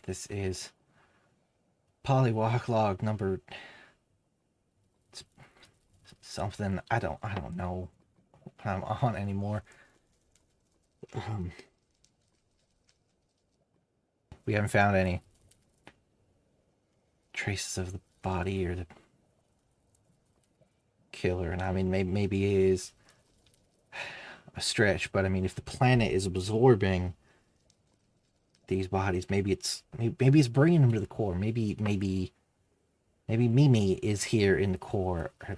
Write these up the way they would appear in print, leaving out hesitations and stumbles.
This is polywalk log number something. I don't know what I'm on anymore. We haven't found any traces of the body or the killer, and I mean maybe it is a stretch, but I mean if the planet is absorbing these bodies, maybe it's bringing them to the core. Maybe Mimi is here in the core, or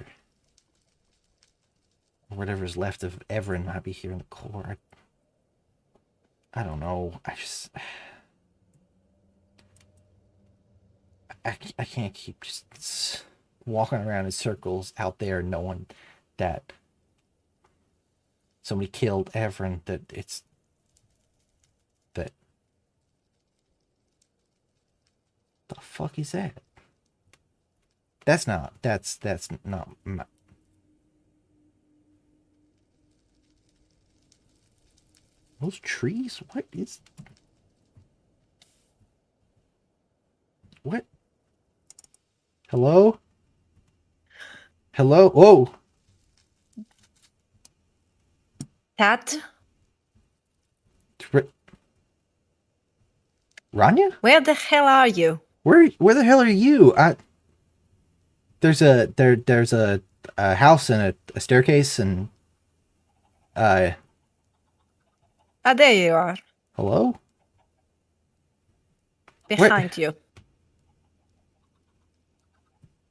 whatever's left of Evren might be here in the core. I don't know. I can't keep just walking around in circles out there knowing that somebody killed Evren, that the fuck is that? That's not my... Those trees? What? Hello? Hello? Whoa! Cat? Ronja? Where the hell are you? Where the hell are you? There's a house and a staircase and there you are. Hello? Behind you.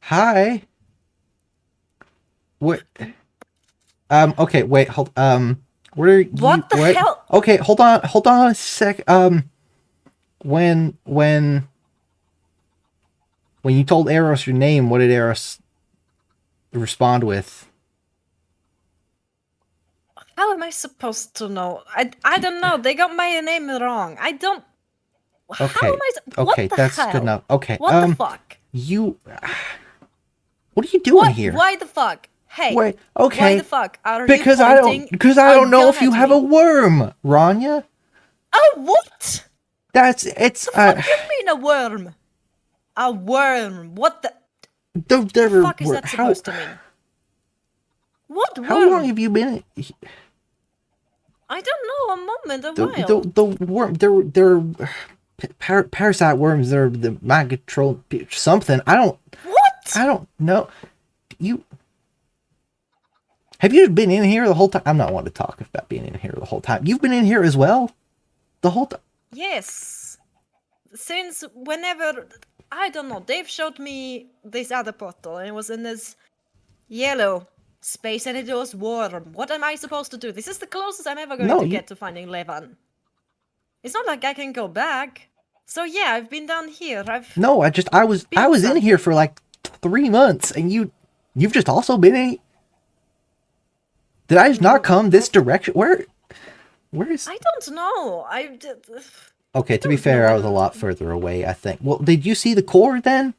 Hi. What? Okay, wait, hold. Where are you? What the hell? Okay, hold on a sec. When you told Eros your name, what did Eros respond with? How am I supposed to know? I don't know. They got my name wrong. I don't. Okay. How am I? Okay, what the that's hell? good enough. Okay. What the fuck? What are you doing here? Why the fuck? Hey. Wait. Okay. Why the fuck? Because I don't know if you have a worm, Ronja. Oh, what? It's. What do you mean a worm? A worm? What the? The fuck is that supposed to mean? What worm? How long have you been? I don't know. A moment, a while. The worm. They're parasite worms. They're the mind control something. What? I don't know. Have you been in here the whole time? I'm not wanting to talk about being in here the whole time. You've been in here as well, the whole time. Yes. Since whenever, I don't know, Dave showed me this other portal and it was in this yellow space and it was warm. What am I supposed to do? This is the closest I'm ever going to get to finding Levan. It's not like I can go back. So yeah, I've been down here. I was in here for like 3 months and you've just also been in. Did I just not come this direction? Where is... I don't know. Okay, to be fair, I was a lot further away, I think. Well, did you see the core then?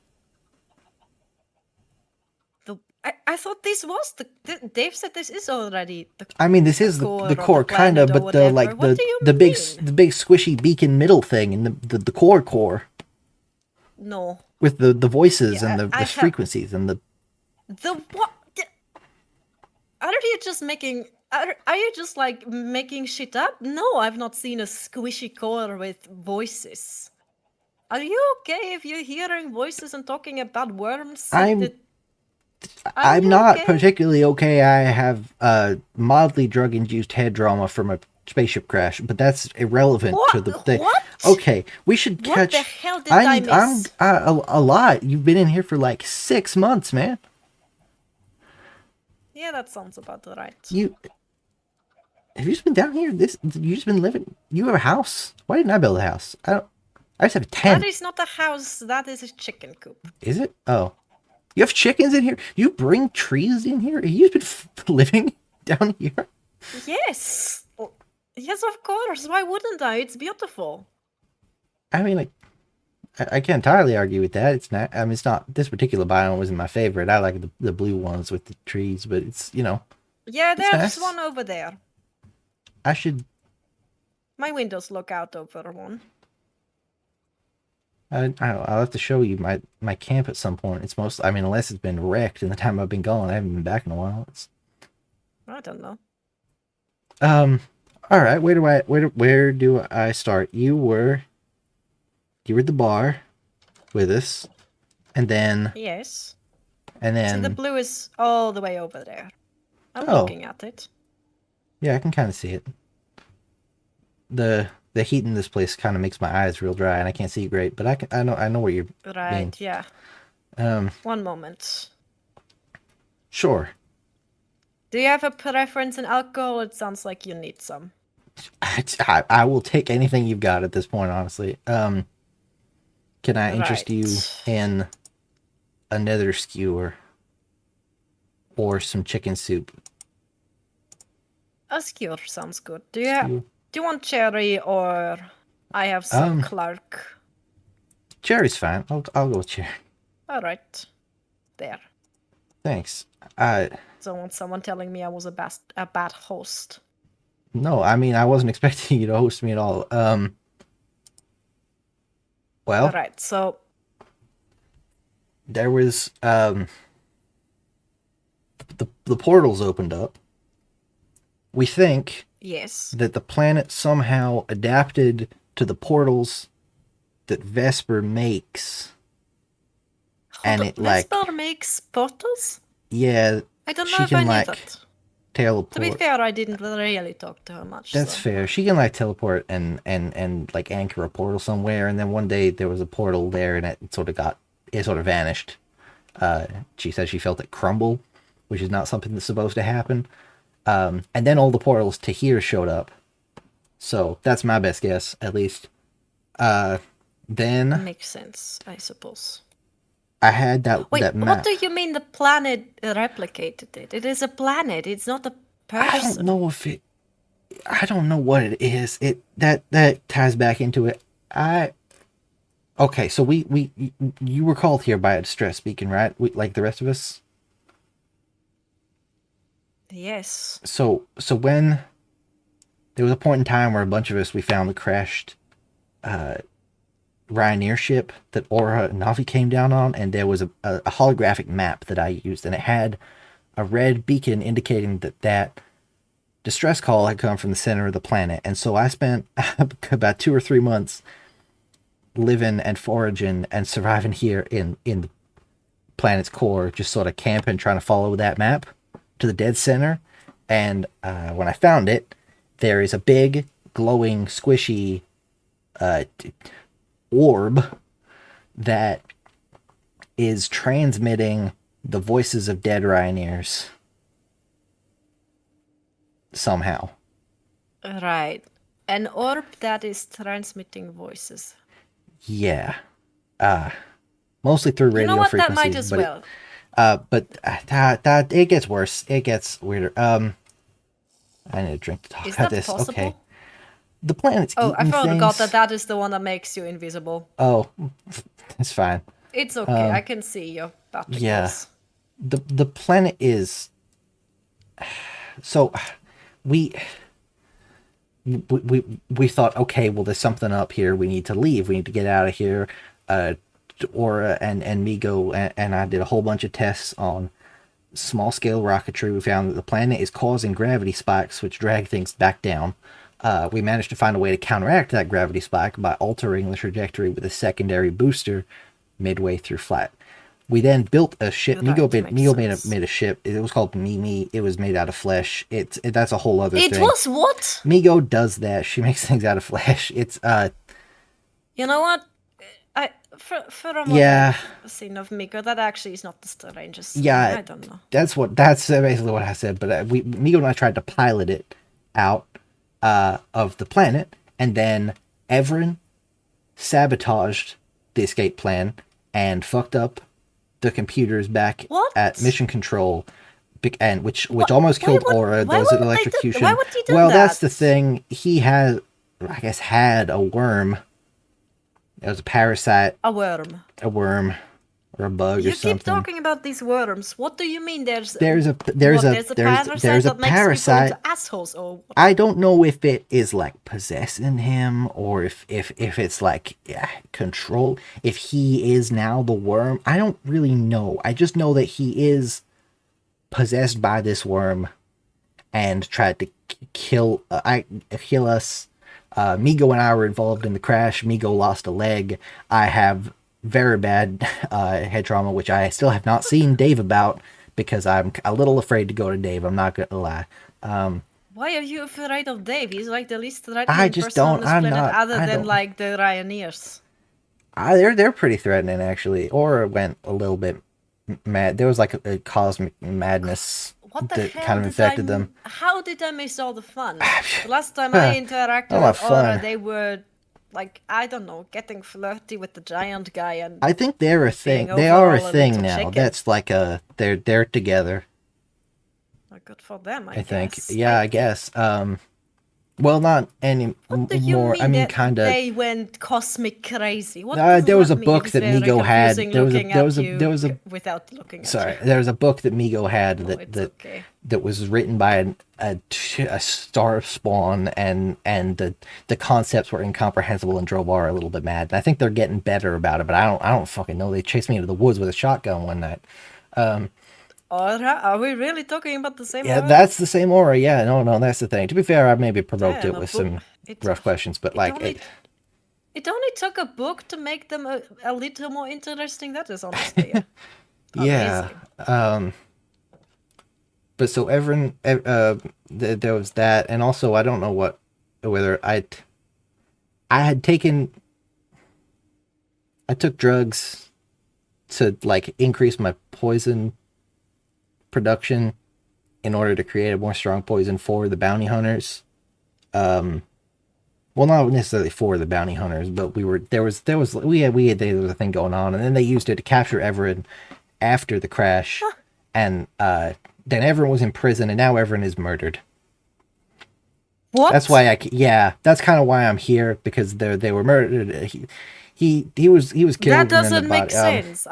I thought this was Dave said this is already the I mean, this is the core, kind of, but the big squishy beacon middle thing and the core. No. With the voices and the frequencies and the what? Are you just making? Are you just like making shit up? No, I've not seen a squishy core with voices. Are you okay if you're hearing voices and talking about worms? I'm not particularly okay. I have mildly drug-induced head trauma from a spaceship crash, but that's irrelevant to the thing. What? Okay, we should catch... What the hell did I miss? A lot. You've been in here for like 6 months, man. Yeah, that sounds about right. Have you just been down here? You just been living... You have a house? Why didn't I build a house? I just have a tent. That is not a house. That is a chicken coop. Is it? Oh. You have chickens in here? You bring trees in here? You've been living down here? Yes. Yes, of course. Why wouldn't I? It's beautiful. I mean, like, I can't entirely argue with that. It's not... I mean, it's not... This particular biome wasn't my favorite. I like the blue ones with the trees, but it's, you know... Yeah, there's one over there. I should... My windows look out over one. I'll have to show you my camp at some point. It's most, I mean, unless it's been wrecked in the time I've been gone. I haven't been back in a while. I don't know. All right. Where do I start? You were at the bar with us, and then Yes. and So the then blue is all the way over there. I'm oh looking at it. yeah, I can kind of see it. The heat in this place kind of makes my eyes real dry, and I can't see great. But I know what you mean. Right, yeah. One moment. Sure. Do you have a preference in alcohol? It sounds like you need some. I will take anything you've got at this point, honestly. Can I interest you Right. in a nether skewer or some chicken soup? A skewer sounds good. Do Skewer. you want cherry or I have some Clark? Cherry's fine. I'll go with cherry. All right. There. Thanks. Don't want someone telling me I was a bad host. No, I mean I wasn't expecting you to host me at all. Well, All right. So there was the portals opened up. We think yes. that the planet somehow adapted to the portals that Vesper makes. And it Vesper makes portals? Yeah, I don't know she if I can knew like that. teleport. To be fair, I didn't really talk to her much. That's so. fair. She can like teleport and like anchor a portal somewhere, and then one day there was a portal there, and it sort of vanished. She said she felt it crumble, which is not something that's supposed to happen. And then all the portals to here showed up. So that's my best guess, at least. Then Makes sense, I suppose. I had Wait, that map. what do you mean the planet replicated it? It is a planet. It's not a person. I don't know if it. I don't know what it is. That ties back into it. Okay, so you were called here by a distress beacon, right? Like the rest of us. Yes. So when there was a point in time where a bunch of us we found the crashed Ryanair ship that Aura and Navi came down on, and there was a holographic map that I used, and it had a red beacon indicating that distress call had come from the center of the planet. And so I spent about 2 or 3 months living and foraging and surviving here in the planet's core, just sort of camping, trying to follow that map to the dead center. And when I found it, there is a big, glowing, squishy orb that is transmitting the voices of dead Ryanairs somehow. Right. An orb that is transmitting voices. Yeah. Mostly through radio You know what? frequencies. That might as well. That it gets worse. It gets weirder. I need a drink to talk Is about that this. possible? Okay. The planet's Oh, I eating forgot things. that is the one that makes you invisible. Oh, it's fine. It's okay. I can see your particles. Yeah. The planet is. So, we thought, okay, well, there's something up here. We need to leave. We need to get out of here. Aura and Migo and I did a whole bunch of tests on small scale rocketry. We found that the planet is causing gravity spikes, which drag things back down. We managed to find a way to counteract that gravity spike by altering the trajectory with a secondary booster midway through flight. We then built a ship. Right, Migo made a ship. It was called Mimi. It was made out of flesh. That's a whole other thing. It was what? Migo does that. She makes things out of flesh. It's You know what? For a Yeah. scene of Miko, that actually is not the strangest. Yeah, I don't know. That's basically what I said. But Migo and I tried to pilot it out of the planet, and then Evren sabotaged the escape plan and fucked up the computers back at mission control, and which almost killed Aura. There was an electrocution. Why would he do well, that? that's the thing. He had, I guess, had a worm. It was a parasite. A worm. A worm. or a bug or You keep something. talking about these worms. What do you mean? There's There's a parasite that makes people parasite. into assholes, or what? I don't know if it is like possessing him or if it's like control. If he is now the worm, I don't really know. I just know that he is possessed by this worm and tried to kill us. Migo and I were involved in the crash. Migo lost a leg. I have very bad head trauma, which I still have not seen Dave about because I'm a little afraid to go to Dave. I'm not gonna lie. Why are you afraid of Dave? He's like the least I threatening just person on don't. this I'm planet, not. other I than don't. like the Rioneers. They're pretty threatening actually. Aura went a little bit mad. There was like a cosmic madness What the that hell kind of infected them. How did I miss all the fun? The last time I interacted Oh, my with Aura, fun. they were like, I don't know, getting flirty with the giant guy and I think they're a thing. being They are a overall thing little now. chicken. That's like they're together. Well, good for them, I I think. guess. Yeah, I guess. Well, not any What do you more. I mean mean, that kind of. they went cosmic crazy? What does There was that a mean? book It's that very Migo had. confusing looking at you There was a without looking at sorry. you. There was a book that Migo had No, it's okay. that was written by a star spawn, and the concepts were incomprehensible and drove Aura a little bit mad. And I think they're getting better about it, but I don't fucking know. They chased me into the woods with a shotgun one night. Aura? Are we really talking about the same Yeah, Aura? that's the same Aura. Yeah, no, that's the thing. To be fair, I maybe provoked Damn, it a with book. some rough questions, but like It only took a book to make them a little more interesting. That is honestly yeah. amazing. But so Evren, there was that, and also I don't know whether I had taken, I took drugs to like increase my poison production in order to create a more strong poison for the bounty hunters. Well, not necessarily for the bounty hunters, but there was there was a thing going on, and then they used it to capture Everett after the crash, and then Everett was in prison, and now Everett is murdered. What? That's why that's kind of why I'm here, because they were murdered. He was killed. That doesn't and then make the body, sense.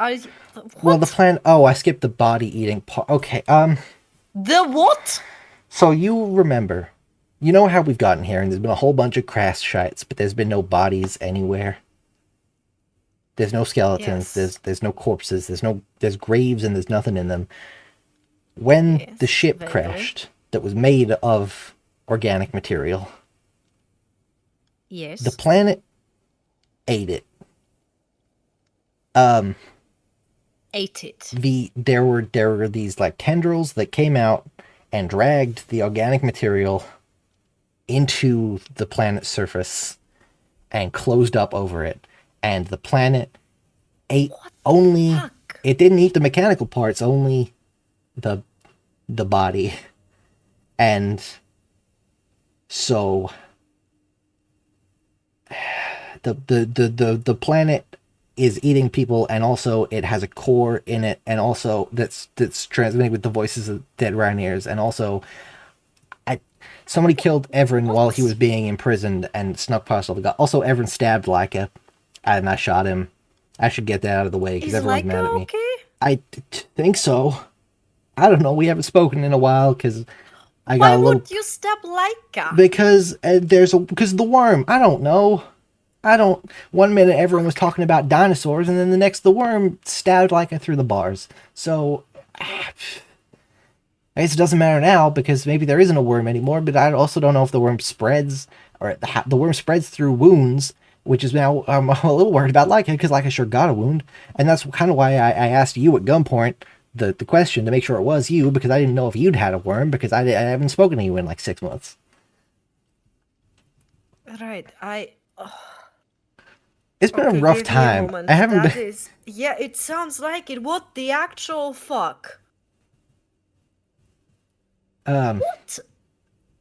well, the What? plan. Oh, I skipped the body eating part. Okay. The what? So you remember, you know how we've gotten here, and there's been a whole bunch of crash sites, but there's been no bodies anywhere. There's no skeletons. Yes. There's no corpses. There's graves, and there's nothing in them. When Yes, the ship vaguely. crashed, that was made of organic material, Yes. the planet ate it. Ate it. There were these like tendrils that came out and dragged the organic material into the planet's surface and closed up over it, and the planet ate only fuck? it didn't eat the mechanical parts, only the body. And so the planet is eating people, and also it has a core in it, and also that's transmitting with the voices of dead Rhineers, and also somebody killed Evren while he was being imprisoned and snuck past all the guys. Also, Evren stabbed Leica, and I shot him. I should get that out of the way because Is everyone's mad at Leica me. okay? I think so. I don't know. We haven't spoken in a while because I got Why a little. would you stab Leica? Because because of the worm. I don't know. I don't. One minute everyone was talking about dinosaurs, and then the next the worm stabbed Leica through the bars. So I guess it doesn't matter now because maybe there isn't a worm anymore. But I also don't know if the worm spreads or the worm spreads through wounds, which is now I'm a little worried about Leica because Leica sure got a wound, and that's kind of why I asked you at gunpoint the question to make sure it was you, because I didn't know if you'd had a worm, because I haven't spoken to you in like 6 months. Right. It's been a rough time. I haven't been. Yeah, it sounds like it. What the actual fuck? What?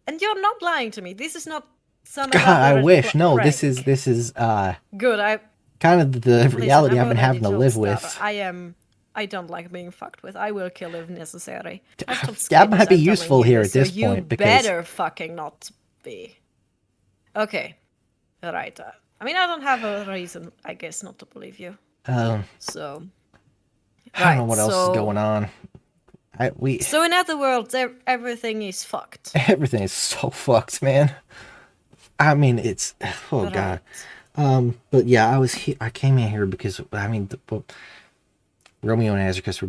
And you're not lying to me. This is not some. God, I wish. No, this is good. kind of the reality I've been having to live Star. with. I don't like being fucked with. I will kill if necessary. That might be useful here at this point, because you better fucking not be. Okay. Right. I mean, I don't have a reason, I guess, not to believe you. So. I don't know Right. what else is going on. So in other words, everything is fucked. Everything is so fucked, man. I mean, it's oh god. Right. But yeah, I came in here because Romeo and Azarchus were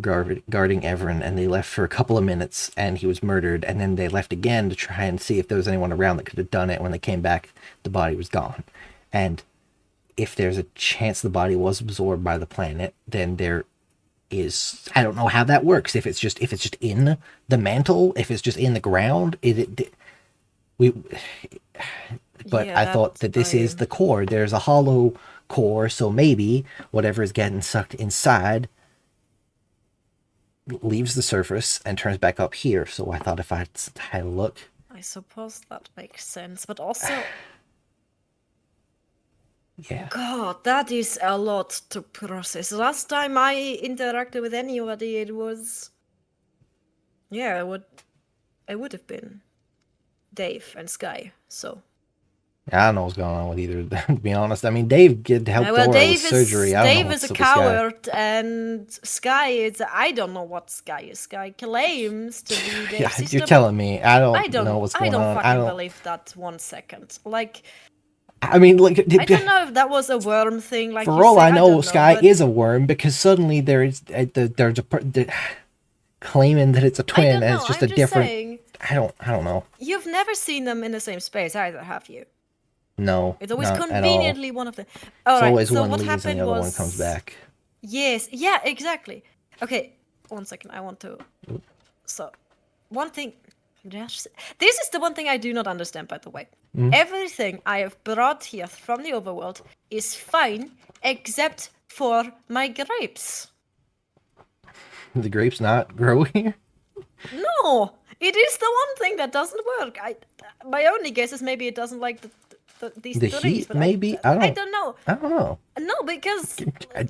guarding Evren, and they left for a couple of minutes, and he was murdered, and then they left again to try and see if there was anyone around that could have done it. When they came back, the body was gone, and if there's a chance the body was absorbed by the planet, then there is, I don't know how that works. If it's just in the mantle, if it's just in the ground, we. But Yeah, I thought that this is the core. There's a hollow core, so maybe whatever is getting sucked inside leaves the surface and turns back up here. So I thought if I had a look. I suppose that makes sense, but also, Yeah. God, that is a lot to process. Last time I interacted with anybody, it was, yeah, it would have been Dave and Sky. So. I don't know what's going on with either of them, to be honest. I mean, Dave helped Well, Dora with surgery. I don't know Dave what's is a up with Sky. coward, and Sky is, I don't know what Sky is. Sky claims to be Dave's Yeah, sister. you're telling me. I don't know what's going on. I don't believe that 1 second. Like, I mean, like, I don't know if that was a worm thing. Like, for all I know, Sky but is a worm because suddenly there's claiming that it's a twin and it's just I'm a different. Saying, I don't know. You've never seen them in the same space either, have you? No, It's always not conveniently at all. one of them. It's always so one what leaves and happened the other was one comes back. Yes, yeah, exactly. Okay, 1 second. I want to. So, one thing. This is the one thing I do not understand, by the way. Everything I have brought here from the overworld is fine, except for my grapes. The grapes not grow here? No, it is the one thing that doesn't work. My only guess is maybe it doesn't like these The trees. heat, But maybe? I don't know. I don't know. No, because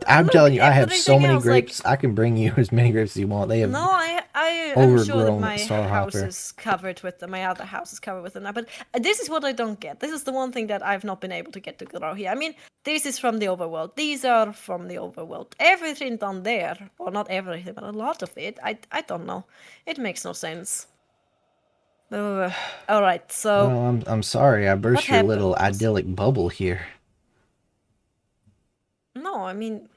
I'm telling you, I have so everything many else, grapes. I can bring you as many grapes as you want. They have No, I am sure that overgrown my house Starhopper. is covered with them. My other house is covered with them now. But this is what I don't get. This is the one thing that I've not been able to get to grow here. I mean, this is from the overworld. These are from the overworld. Everything down there, or not everything, but a lot of it, I don't know. It makes no sense. All right, so Well, I'm sorry. I burst your little happened was- idyllic bubble here. No, I mean,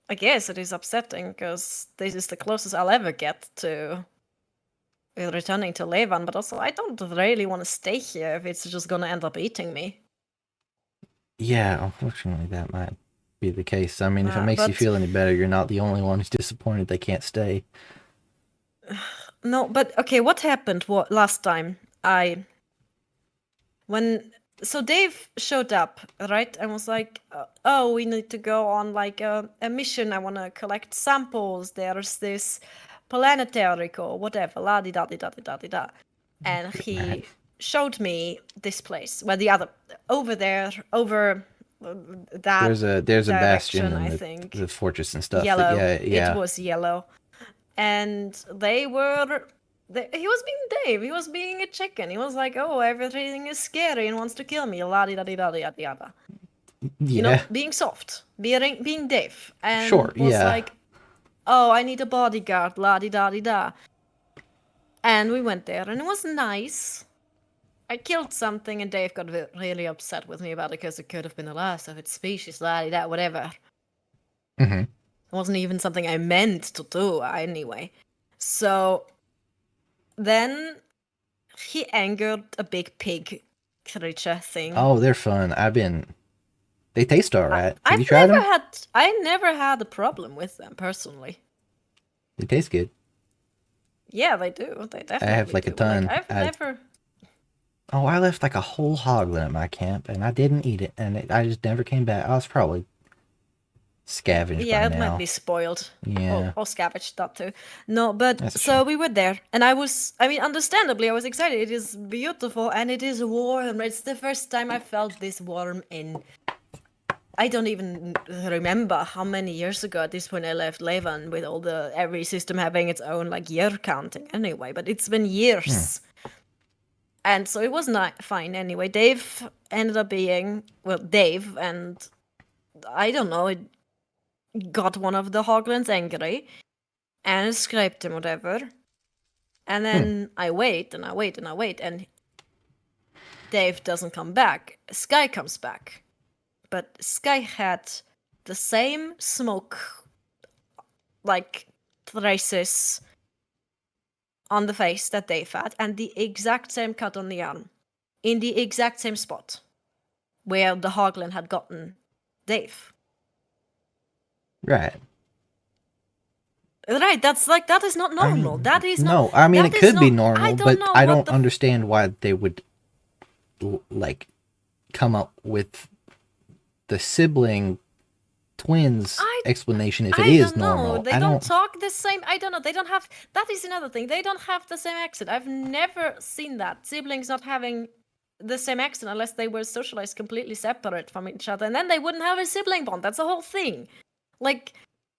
I guess it is upsetting because this is the closest I'll ever get to returning to Levan, but also I don't really want to stay here if it's just gonna end up eating me. Yeah, unfortunately, that might be the case. I mean, if it makes you But- feel any better, you're not the only one who's disappointed they can't stay. No, but okay, what happened last time? So Dave showed up, right? And was like, oh, we need to go on like a mission. I want to collect samples. There's this planetary core, whatever, la di da di da di da di da. And he showed me this place where the other, over there, over that There's a bastion direction, I and think. the fortress and stuff. Yellow. Yeah. It was yellow. And they were. He was being Dave. He was being a chicken. He was like, "Oh, everything is scary and wants to kill me." La di da di da di da di da. You know, being soft, being Dave, and Sure, was yeah. like, "Oh, I need a bodyguard." La di da di da. And we went there, and it was nice. I killed something, and Dave got really upset with me about it because it could have been the last of its species. La di da, whatever. Mm-hmm. It wasn't even something I meant to do anyway. So then he angered a big pig creature thing. Oh, they're fun. They taste alright. Have you tried them? I never had a problem with them personally. They taste good. Yeah, they do. They definitely I have like do. a ton. I've never. Oh, I left like a whole hoglet at my camp, and I didn't eat it, and I just never came back. I was probably scavenged Yeah, by it now. might be spoiled. Yeah. Or scavenged, that too. No, but That's a so shame. we were there, and understandably, I was excited. It is beautiful, and it is warm. It's the first time I felt this warm in. I don't even remember how many years ago at this point I left Levan with every system having its own like year counting anyway, but it's been years. And so it was not fine anyway. Dave ended up being, Dave, and I don't know, got one of the hoglins angry and escaped him, whatever. And then I wait and I wait and I wait, and Dave doesn't come back. Sky comes back. But Sky had the same smoke, like, traces on the face that Dave had, and the exact same cut on the arm, in the exact same spot where the hoglin had gotten Dave. Right. Right, that's like, that is not normal. That is not. No, I mean, that it is could be not- normal, don't but know I what don't the understand why they would, like, come up with the sibling twins explanation if it is don't know. normal. They don't talk the same. I don't know. They don't have. That is another thing. They don't have the same accent. I've never seen that. Siblings not having the same accent unless they were socialized completely separate from each other, and then they wouldn't have a sibling bond. That's the whole thing. Like,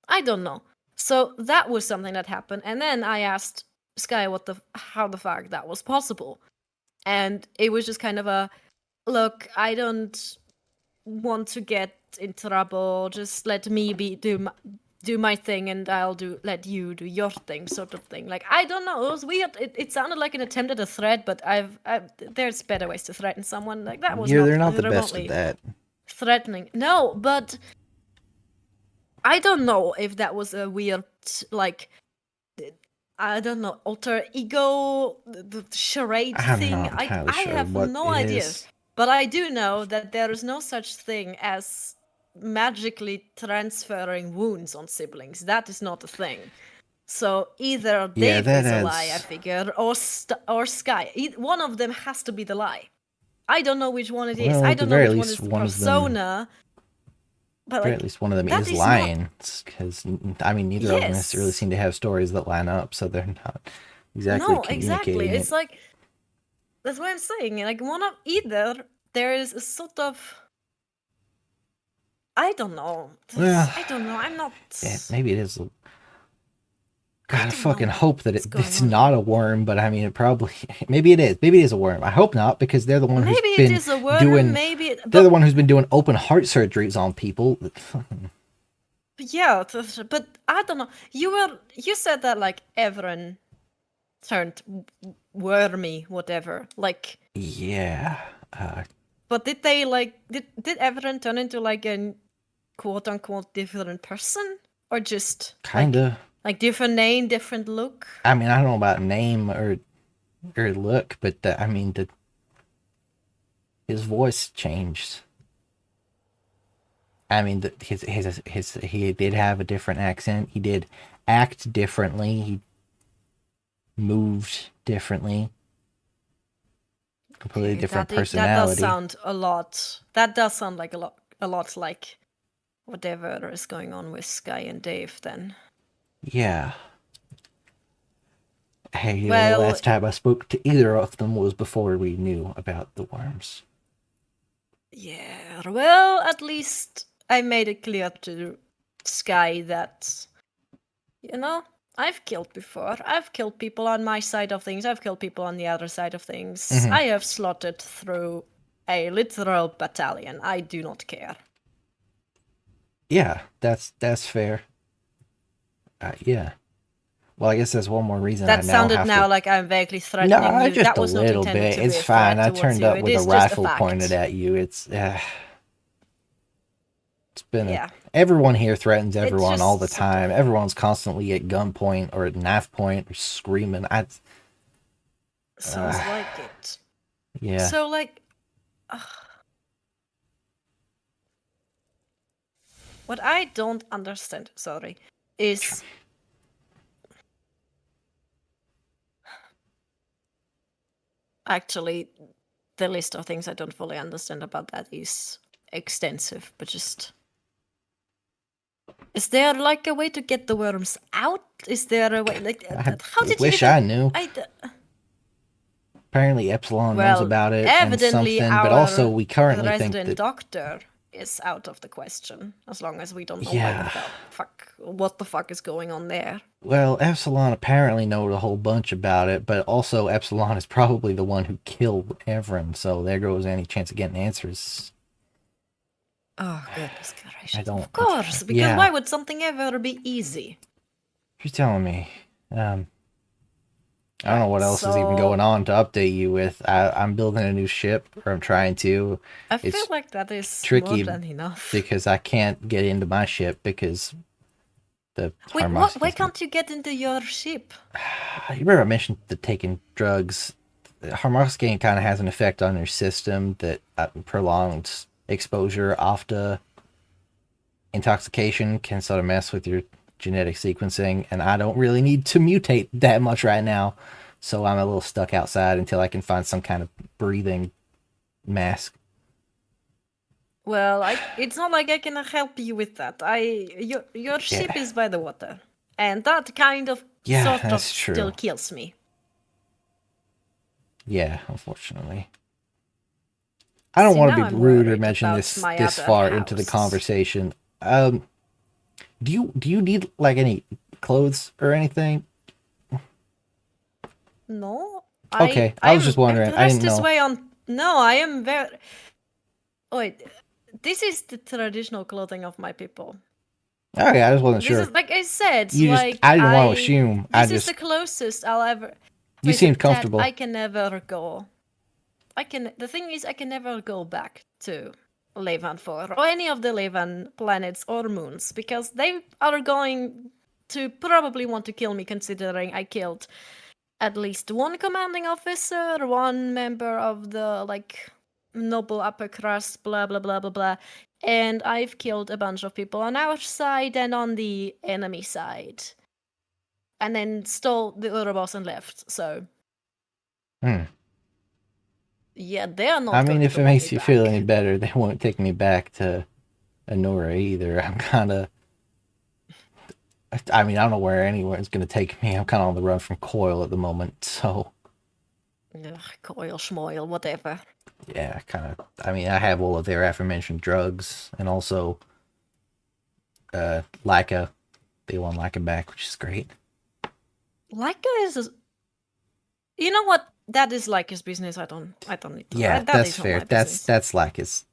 I don't know. So that was something that happened, and then I asked Sky how the fuck that was possible, and it was just kind of a, look, I don't want to get in trouble. Just let me do my thing, and I'll let you do your thing, sort of thing. Like, I don't know. It was weird. It sounded like an attempt at a threat, but there's better ways to threaten someone. Like, that was Yeah, not they're not the best remotely at that. threatening. No, but I don't know if that was a weird, like, I don't know, alter ego, the charade I'm thing. not entirely I sure have what no it idea. is. But I do know that there is no such thing as magically transferring wounds on siblings. That is not a thing. So either Yeah, Dave that is a lie, I has. figure, or Sky. One of them has to be the lie. I don't know which one it is. Well, I at the don't know very which one least, is the one of them. persona. But, Or like, at least one of them that is is not. lying, because I mean, neither of them necessarily Yes. seem to have stories that line up, so they're not exactly No, exactly. communicating It's it. like, that's what I'm saying. Like, one of either there is a sort of, I don't know. Well, I don't know. I'm not. yeah, maybe it is. I God, I don't know fucking hope that what's going it's on not here. a worm, but I mean, it probably. Maybe it is. Maybe it is a worm. I hope not, because they're the one who's Maybe it been is a worm. doing. Maybe, They're the but one who's been doing open heart surgeries on people. yeah. But I don't know. You said that, like, Evren turned wormy, whatever. Like, Yeah. but did they, like, did Evren turn into, like, a quote unquote different person, or just Kinda. like different name, different look? I mean, I don't know about name or look, but I mean, his voice changed. I mean, he did have a different accent. He did act differently. He moved differently. Completely different That does personality. sound a lot. That does sound like a lot like whatever is going on with Sky and Dave. Then. Yeah. Hey, the Well, last time I spoke to either of them was before we knew about the worms. yeah. Well, at least I made it clear to Sky that, I've killed before. I've killed people on my side of things. I've killed people on the other side of things. Mhm. I have slaughtered through a literal battalion. I do not care. Yeah, that's fair. Yeah. Well, I guess that's one more reason I That now sounded have now to. like I'm vaguely threatening No, you. just That a was not little intended bit. to be It's a fine. threat I towards turned you. up It with a is just a rifle fact. pointed at you. It's been Yeah. everyone here threatens everyone just all the sort of- time. Everyone's constantly at gunpoint or at knife point or screaming. Sounds like it. Yeah. So, like, what I don't understand, sorry, is actually the list of things I don't fully understand about that is extensive, but just. Is there, like, a way to get the worms out? Is there a way, like, how did you wish even? I knew. Apparently Epsilon knows Well, about it and evidently something, but also our we currently think resident that doctor is out of the question, as long as we don't know what the fuck is going on there. well, Epsilon apparently knows a whole bunch about it, but also Epsilon is probably the one who killed Evren, so there goes any chance of getting answers. Oh, goodness gracious. don't. Of course, because Yeah, why would something ever be easy? you're telling me. I don't know Right, what else is even going so on to update you with. I'm building a new ship, or I'm trying to. I feel It's like that is more tricky than enough. because I can't get into my ship because the Wait, what? Why Harmoski's. can't you get into your ship? You remember I mentioned the taking drugs. Harmoski kind of has an effect on your system that prolonged exposure off to intoxication can sort of mess with your genetic sequencing, and I don't really need to mutate that much right now. So I'm a little stuck outside until I can find some kind of breathing mask. Well, it's not like I can help you with that. Your ship Yeah, is by the water, and that kind of yeah, sort of that's still true. kills me. Yeah, unfortunately. I don't See, want to now be I'm rude or worried mention about this my this other far into the house. conversation. Do you need like any clothes or anything? No, Okay, I was just I'm wondering. I dressed didn't this know. way on. No, I am very. Wait, this is the traditional clothing of my people. Okay, I just wasn't This sure. is like I said, You just I didn't want to I. assume. I This is the just closest I'll ever. you Wait, seemed Dad, comfortable. I can never go. I can. The thing is, I can never go back to Levan 4 or any of the Levan planets or moons because they are going to probably want to kill me, considering I killed at least one commanding officer, one member of the like noble upper crust, blah blah blah blah blah, and I've killed a bunch of people on our side and on the enemy side, and then stole the Ouroboros and left. So Hmm. yeah, they are I not mean, going if to it want me makes you feel any back. better, they won't take me back to Honora either. I'm kind of. I mean, I don't know where anyone's going to take me. I'm kind of on the run from Coil at the moment, so Ugh, coil, schmoil, whatever. yeah, kind of. I mean, I have all of their aforementioned drugs, and also Leica. They want Leica back, which is great. Leica is, you know what? That is Leica's business. I don't need to. Yeah, That that's is not fair. my business. That's like it's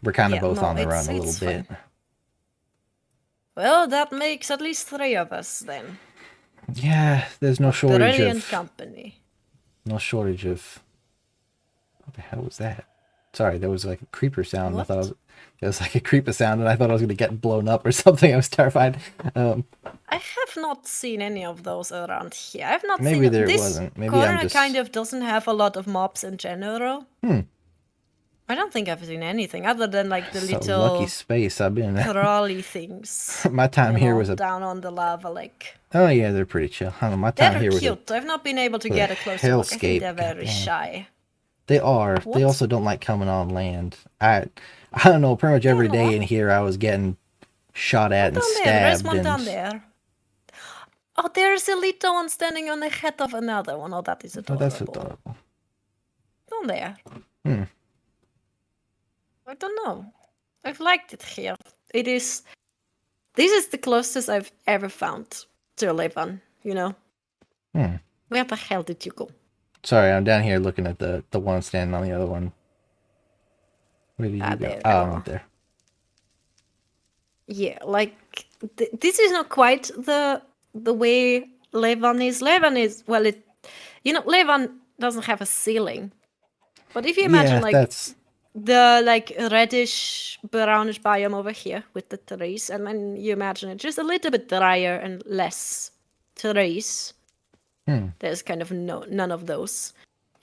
we're kind of Yeah, both no, on the run a little it's bit. fine. Well, that makes at least three of us then. Yeah, there's A brilliant company. no shortage of. What the hell was that? Sorry, there was like a creeper sound. And I thought What? it was like a creeper sound, and I thought I was gonna get blown up or something. I was terrified. I have not seen any of those around here. I've not Maybe seen there this wasn't. Maybe I'm corner kind just. of doesn't have a lot of mobs in general. I don't think I've seen anything other than like the So lucky little space I've been. crawly things, My time here was a. down on the lava lake. Oh yeah, they're pretty chill. I don't know. My time They're here cute. I've not been able to was a get a closer look. I think hellscape. they're God very damn. shy. They are. They What? also don't like coming on land. I don't know. Pretty much Yeah, every day no. in here, I was getting shot Oh, at and down there. There's stabbed, one and down there. Oh, there's a little one standing on the head of another one. Oh, that is oh, that's adorable. adorable. Down there. Hmm. I don't know. I've liked it here. It is. This is the closest I've ever found to a Levan, you know? Hmm. Where the hell did you go? Sorry, I'm down here looking at the one standing on the other one. Where did Ah, you go? there Oh, you I'm up are. there. Yeah, like this is not quite the way Levan is. Levan is well, it Levan doesn't have a ceiling, but if you imagine Yeah, like that's the like reddish brownish biome over here with the trees, and then you imagine it just a little bit drier and less trees. There's kind of none of those,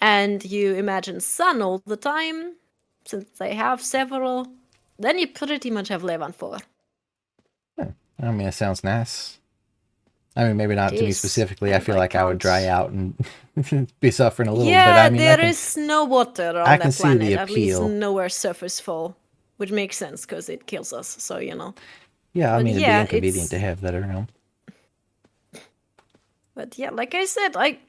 and you imagine sun all the time, since they have several. Then you pretty much have Levan 4. I mean, it sounds nice. I mean, maybe It not to me is, specifically. I and feel I like I would dry can't. out and be suffering a little, but I Yeah, mean, there is no water I on can that see the planet, at least appeal. nowhere surface fall, which makes sense because it kills us, so Yeah, I But mean, it'd be yeah, inconvenient to have that around. like I said, I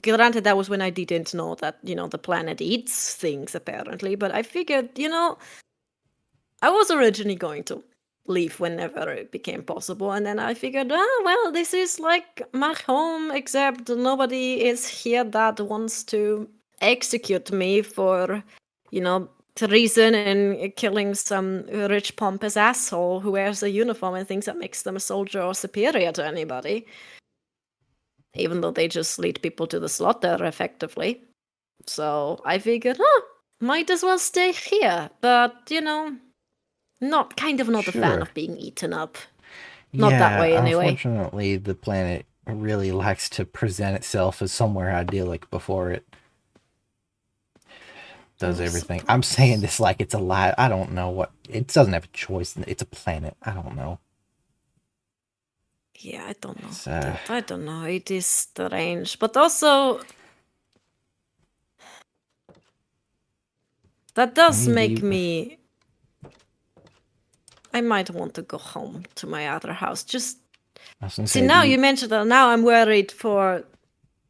granted that was when I didn't know that, the planet eats things apparently, but I figured, I was originally going to leave whenever it became possible, and then I figured, well, this is like my home, except nobody is here that wants to execute me for, treason and killing some rich, pompous asshole who wears a uniform and thinks that makes them a soldier or superior to anybody. Even though they just lead people to the slaughter, effectively. So I figured, might as well stay here. But, not a fan Sure. of being eaten up. Not that Yeah, way, anyway. unfortunately, the planet really likes to present itself as somewhere idyllic before it does everything. I'm saying this like it's alive. I don't know what. It doesn't have a choice. It's a planet. I don't know. Yeah, I don't know. I don't know. It is strange. But also, that does make me... I might want to go home to my other house. Just... See, now you mentioned that. Now I'm worried for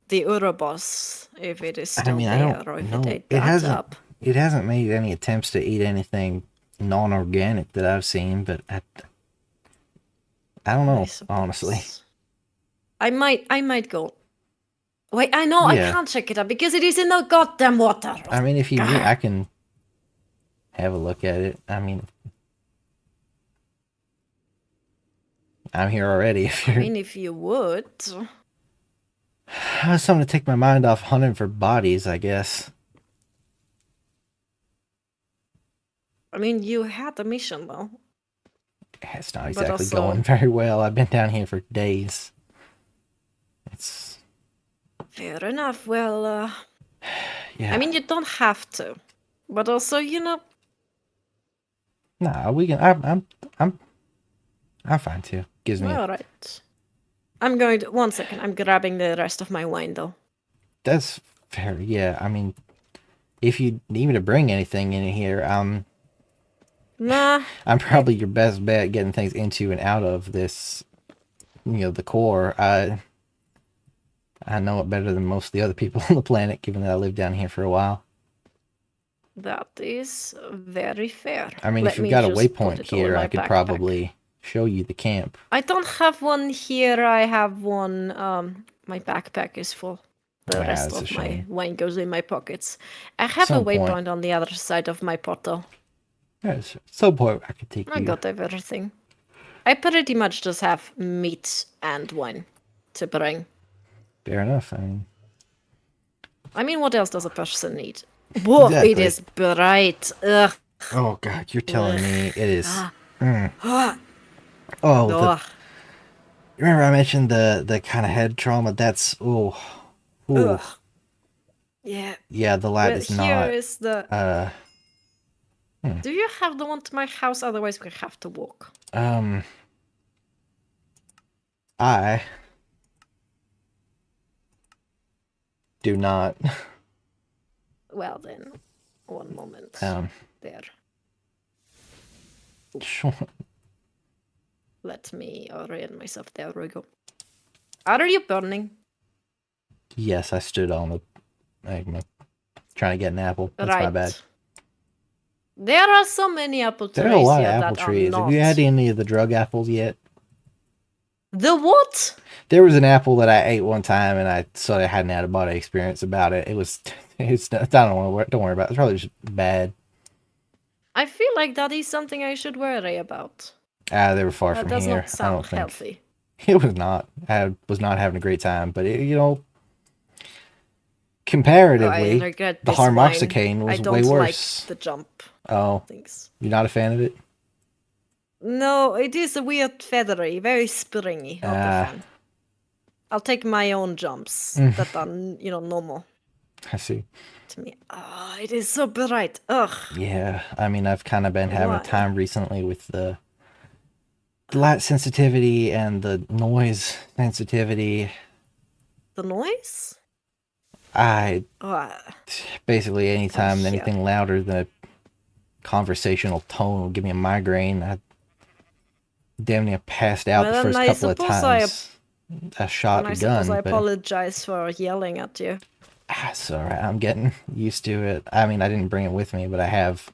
the Urobos, if it is still there, or if it ate that up. It hasn't made any attempts to eat anything non-organic that I've seen, but I don't know, honestly. I might go. Wait, I know I can't check it out because it is in the goddamn water. I mean, if you need, I can have a look at it. I mean, I'm here already. If you would. Something to take my mind off hunting for bodies, I guess. I mean, you had a mission, though. It's not exactly going very well. I've been down here for days. It's... Fair enough. Well, yeah. I mean, you don't have to. But also, Nah, we can... I'm fine, too. Gives me... Alright. I'm going to... One second. I'm grabbing the rest of my wine, though. That's fair, yeah. I mean, if you need me to bring anything in here, nah. I'm probably your best bet getting things into and out of this, the core. I know it better than most of the other people on the planet, given that I lived down here for a while. That is very fair. I mean, if you've got a waypoint here, I could probably show you the camp. I don't have one here. I have one. My backpack is full. The rest of my wine goes in my pockets. I have a waypoint on the other side of my portal. Yes, some point I could take you. I got everything. I pretty much just have meat and wine to bring. Fair enough. I mean, what else does a person need? Whoa, exactly. It is bright. Ugh. Oh God, you're telling me it is. Oh, remember I mentioned the kind of head trauma? That's yeah. Yeah, the light is not. Here is the. Do you have the one to my house? Otherwise, we have to walk. I do not. Well then, one moment. There. Sure. Let me orient myself. There we go. Are you burning? Yes, I stood on I'm trying to get an apple. That's my bad. There are so many apple trees. There are a lot of apple trees. Have you had any of the drug apples yet? The what? There was an apple that I ate one time, and I sort of had an out-of-body experience about it. It's don't worry about it. It's probably just bad. I feel like that is something I should worry about. They were far from here. Does not sound I don't think. Healthy. It was not. I was not having a great time, but comparatively, the harmoxicane was way worse. Like the jump. Oh, things. You're not a fan of it? No, it is a weird feathery, very springy. Not a fan. I'll take my own jumps that are, normal. I see. To me, it is so bright. Ugh. Yeah, I mean, I've kind of been having a time recently with the light sensitivity and the noise sensitivity. The noise? Basically anytime anything louder than a conversational tone will give me a migraine. I damn near passed out the first couple of times I shot a gun. I apologize for yelling at you. It's alright, I'm getting used to it. I mean, I didn't bring it with me, but I have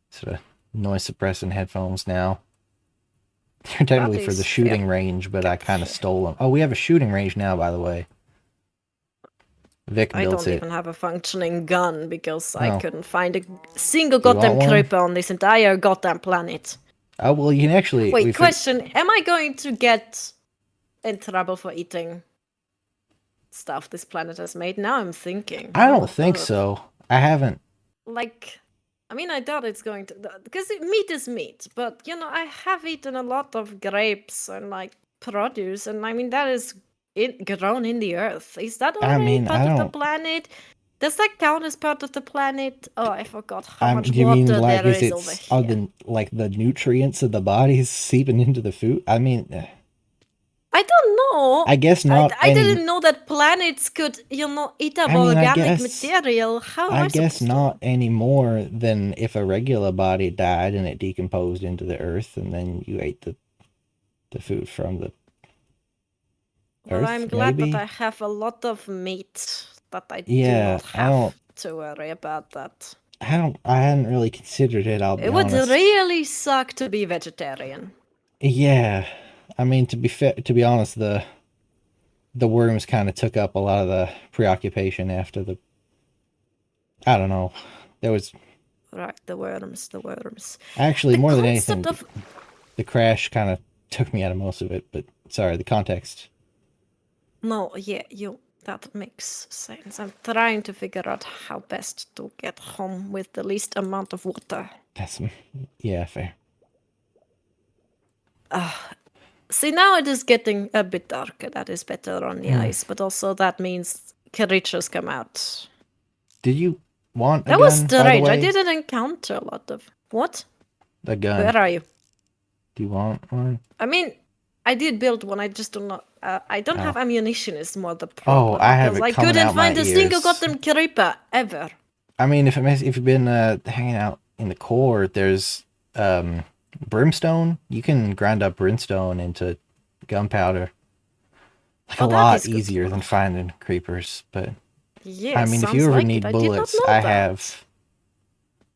sort of noise suppressing headphones now. They're technically for the shooting range, but I kind of stole them. Oh, we have a shooting range now, by the way. Vic I built don't it. even have a functioning gun because I Oh. couldn't find a single Do you want goddamn one? creeper on this entire goddamn planet. Oh, well, you can actually... Wait, question. Am I going to get in trouble for eating stuff this planet has made? Now I'm thinking. I don't Oh, think ugh. so. I haven't... Like, I mean, I doubt it's going to... Because meat is meat, but, you know, I have eaten a lot of grapes and, like, produce, and, I mean, that is grown in the earth. Is that I already mean, part I of the don't... planet? Does that count as part of the planet? Oh, I forgot how much Do you mean, water like, there is is over it's... Are here. the nutrients of the bodies seeping into the food? I mean... I don't know. I guess not I any... didn't know that planets could, you know, eat up I mean, organic material. How am I I guess supposed to not know? any more than if a regular body died and it decomposed into the earth, and then you ate the food from the Well, I'm earth, glad that I maybe? have a lot of meat, that I do Yeah, not have to worry about that. I hadn't really considered it, I'll be It would honest. really suck to be vegetarian. Yeah, I mean, to be honest, the worms kind of took up a lot of the preoccupation after the, I don't know, there was Right, the worms, the worms. actually The more than concept anything, of... the crash kind of took me out of most of it, but sorry, the context. No, yeah, that makes sense. I'm trying to figure out how best to get home with the least amount of water. That's, yeah, fair. See, now it is getting a bit darker. That is better on the ice, but also that means creatures come out. Did you want a That was gun, by the strange. I way? didn't encounter a lot of... What? A gun. Where are you? Do you want one? I mean, I did build one. I just do not... I don't Oh. have ammunition is more the Oh, problem. I have Because it I coming couldn't out my find a single ears. goddamn creeper, ever. I mean, if you've been hanging out in the core, there's brimstone. You can grind up brimstone into gunpowder. Like a Oh, that lot is good to easier know. than finding creepers. But Yes, I mean, if you sounds ever like it. need I did not bullets, know I that. have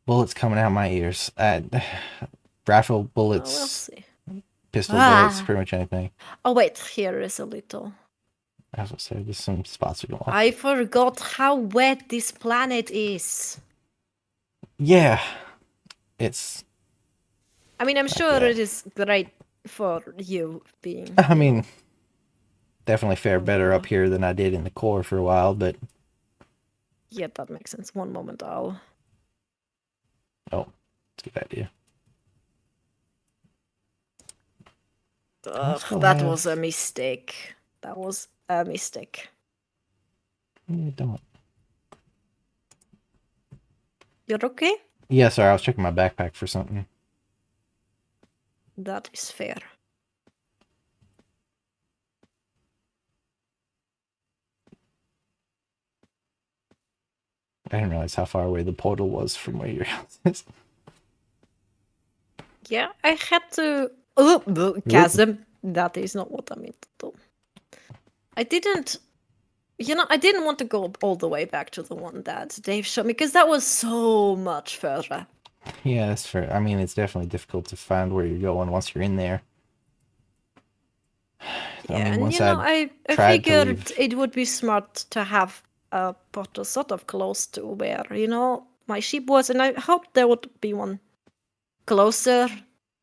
bullets coming out my ears. Rifle Oh, bullets, we'll see. pistol bullets, Ah. pretty much anything. Oh, wait. Here is a little... I was gonna say, there's some spots we don't want. I forgot how wet this planet is. Yeah, it's. I mean, I'm sure that. it is great for you being... I you mean, know, definitely fare better up here than I did in the core for a while, but yeah, that makes sense. One moment, I'll... oh, it's a good idea. Ugh, still that have- was a mistake. That was a mistake. You don't. You're okay? Yeah, sorry, I was checking my backpack for something. That is fair. I didn't realize how far away the portal was from where your house is. Yeah, I had to... Oh, chasm. That is not what I meant to do. I didn't... You know, I didn't want to go all the way back to the one that Dave showed me, because that was so much further. Yeah, that's fair. I mean, it's definitely difficult to find where you're going once you're in there. Yeah, I mean, and once you know, I I tried to figured leave. it would be smart to have a portal sort of close to where, you know, my sheep was, and I hoped there would be one closer,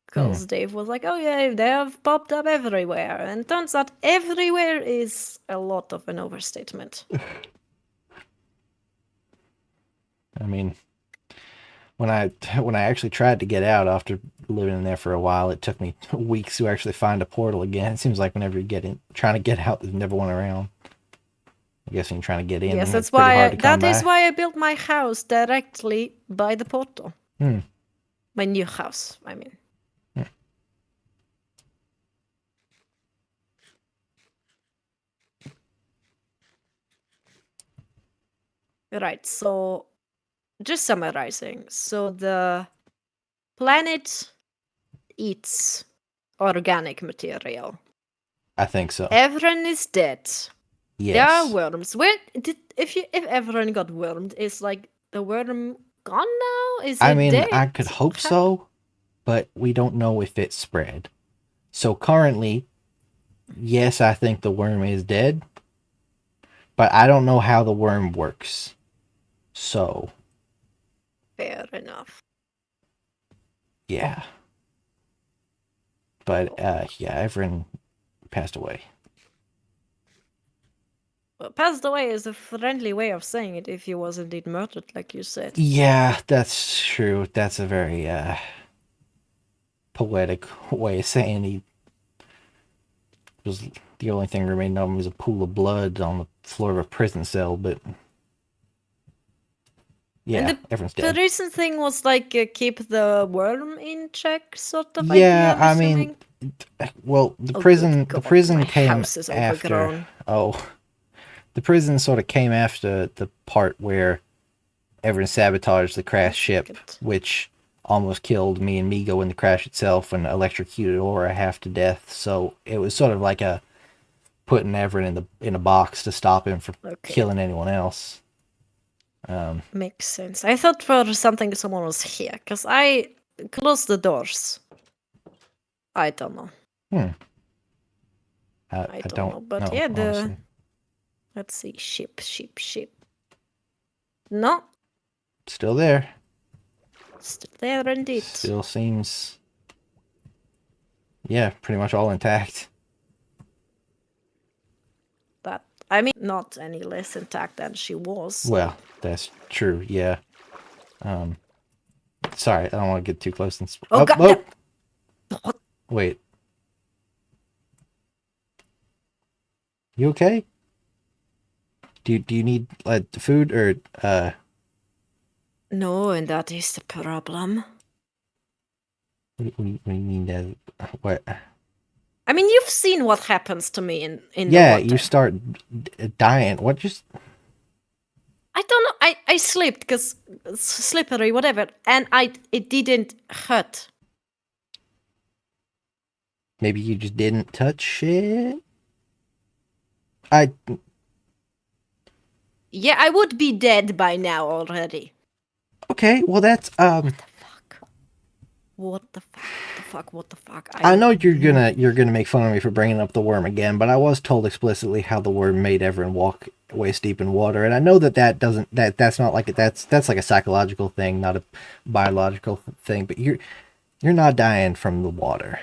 because Dave was like, oh yeah, they have popped up everywhere, and turns out everywhere is a lot of an overstatement. I mean, when I actually tried to get out after living in there for a while, it took me weeks to actually find a portal again. It seems like whenever you get in, trying to get out, there's never one around. I guess when you're trying to get in, Yes, it's that's pretty why hard to come that is by. why I built my house directly by the portal. My new house, I mean. Right, so just summarizing. So the planet eats organic material. I think so. Evren is dead. Yes. There are worms. If Evren got wormed, is like the worm gone now? Is I it mean, dead? I could hope so, but we don't know if it spread. So currently, yes, I think the worm is dead. But I don't know how the worm works. So, Fair enough. yeah. But, yeah, Evren passed away. Well, passed away is a friendly way of saying it if he was indeed murdered, like you said. Yeah, that's true. That's a very, poetic way of saying he was the only thing remaining of him was a pool of blood on the floor of a prison cell, but yeah, And everyone's the dead. recent thing was like keep the worm in check, sort of idea, Yeah, I'm I mean, assuming. well, Oh, good the God, prison my came house is after. overgrown. Oh, the prison sort of came after the part where everyone sabotaged the crash ship, which almost killed me and Migo in the crash itself and electrocuted Aura half to death. So it was sort of like a putting Everett in a box to stop him from killing anyone else. Makes sense. I thought for something someone was here, because I closed the doors. I don't know. I don't know. But know, yeah, honestly. let's see. Ship. No. Still there. Still there indeed. Still seems, yeah, pretty much all intact. That, I mean, not any less intact than she was. So. Well, that's true, yeah. Sorry, I don't want to get too close. Oh, God! What? Wait. You okay? Do you need food or No, and that is the problem. What do you mean? What? I mean, you've seen what happens to me in the water. Yeah, you start dying. What just? I don't know. I slipped because it's slippery, whatever, and it didn't hurt. Maybe you just didn't touch it. Yeah, I would be dead by now already. Okay, well that's What the fuck? I know you're gonna make fun of me for bringing up the worm again, but I was told explicitly how the worm made everyone walk waist deep in water, and I know that's not like that's like a psychological thing, not a biological thing. But you're not dying from the water.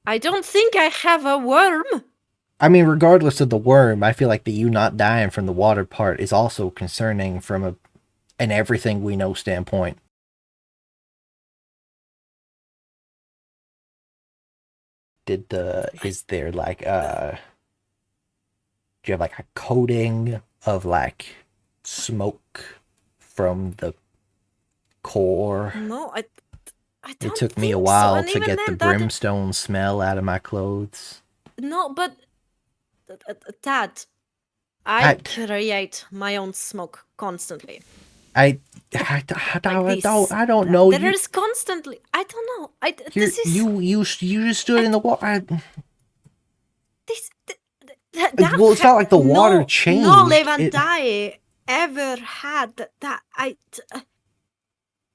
I don't think I have a worm. I mean, regardless of the worm, I feel like the you not dying from the water part is also concerning from an everything we know standpoint. Is there like do you have like a coating of like smoke from the core? No, I don't. It took me a while to get the brimstone smell out of my clothes. No, but Dad, I create my own smoke constantly. I don't know. There is constantly. I don't know. You just stood in the water. Well, it's not like the water changed. No Levantai ever had that.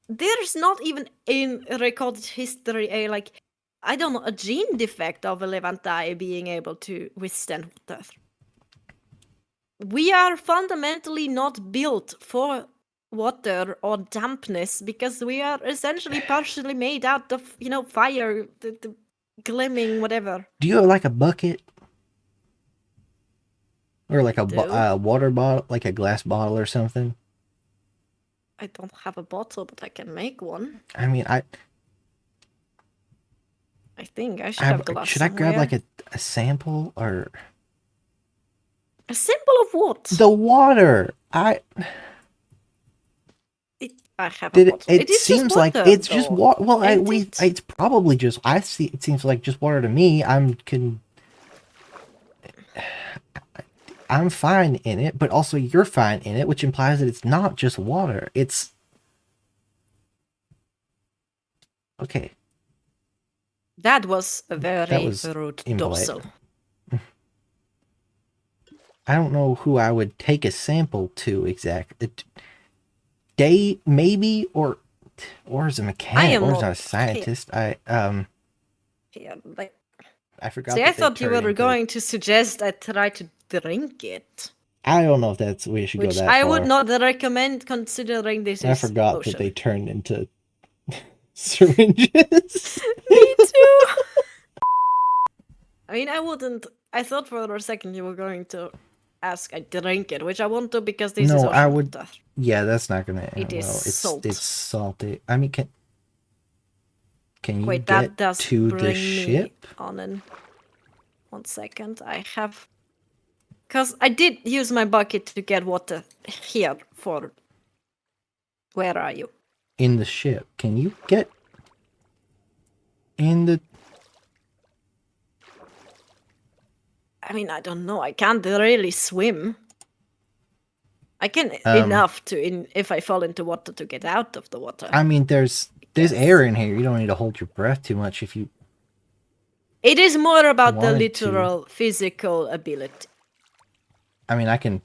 There's not even in recorded history a gene defect of a Levantai being able to withstand water. We are fundamentally not built for water or dampness because we are essentially partially made out of, fire, the glimming, whatever. Do you have like a bucket? Or like a water bottle, like a glass bottle or something? I don't have a bottle, but I can make one. I mean, I think I should have glass. Should I grab like a sample or a sample of what? The water. I have a bottle. It seems like it's just water. Well, it's probably just. I see. It seems like just water to me. I'm fine in it, but also you're fine in it, which implies that it's not just water. It's okay. That was a very rude dorsal. I don't know who I would take a sample to exactly. Day maybe or as a mechanic or as a scientist. I forgot. See, I thought you were going to suggest I try to drink it. I don't know if we should go Which that I far. would not recommend, considering this I is forgot lotion. that they turned into syringes. Me too. I mean, I thought for a second you were going to ask I drink it, which I won't do because this is No, I ocean would. water. Yeah, that's not gonna end It is well. salt. It's salty. I mean, can you Wait, get that does to the bring ship? me on an... 1 second, I have... Because I did use my bucket to get water here for... Where are you? In the ship. Can you get in the... I mean, I don't know. I can't really swim. I can enough to, if I fall into water, to get out of the water. I mean, there's air in here. You don't need to hold your breath too much if you... It is more about the wanted to. literal physical ability. I mean, I can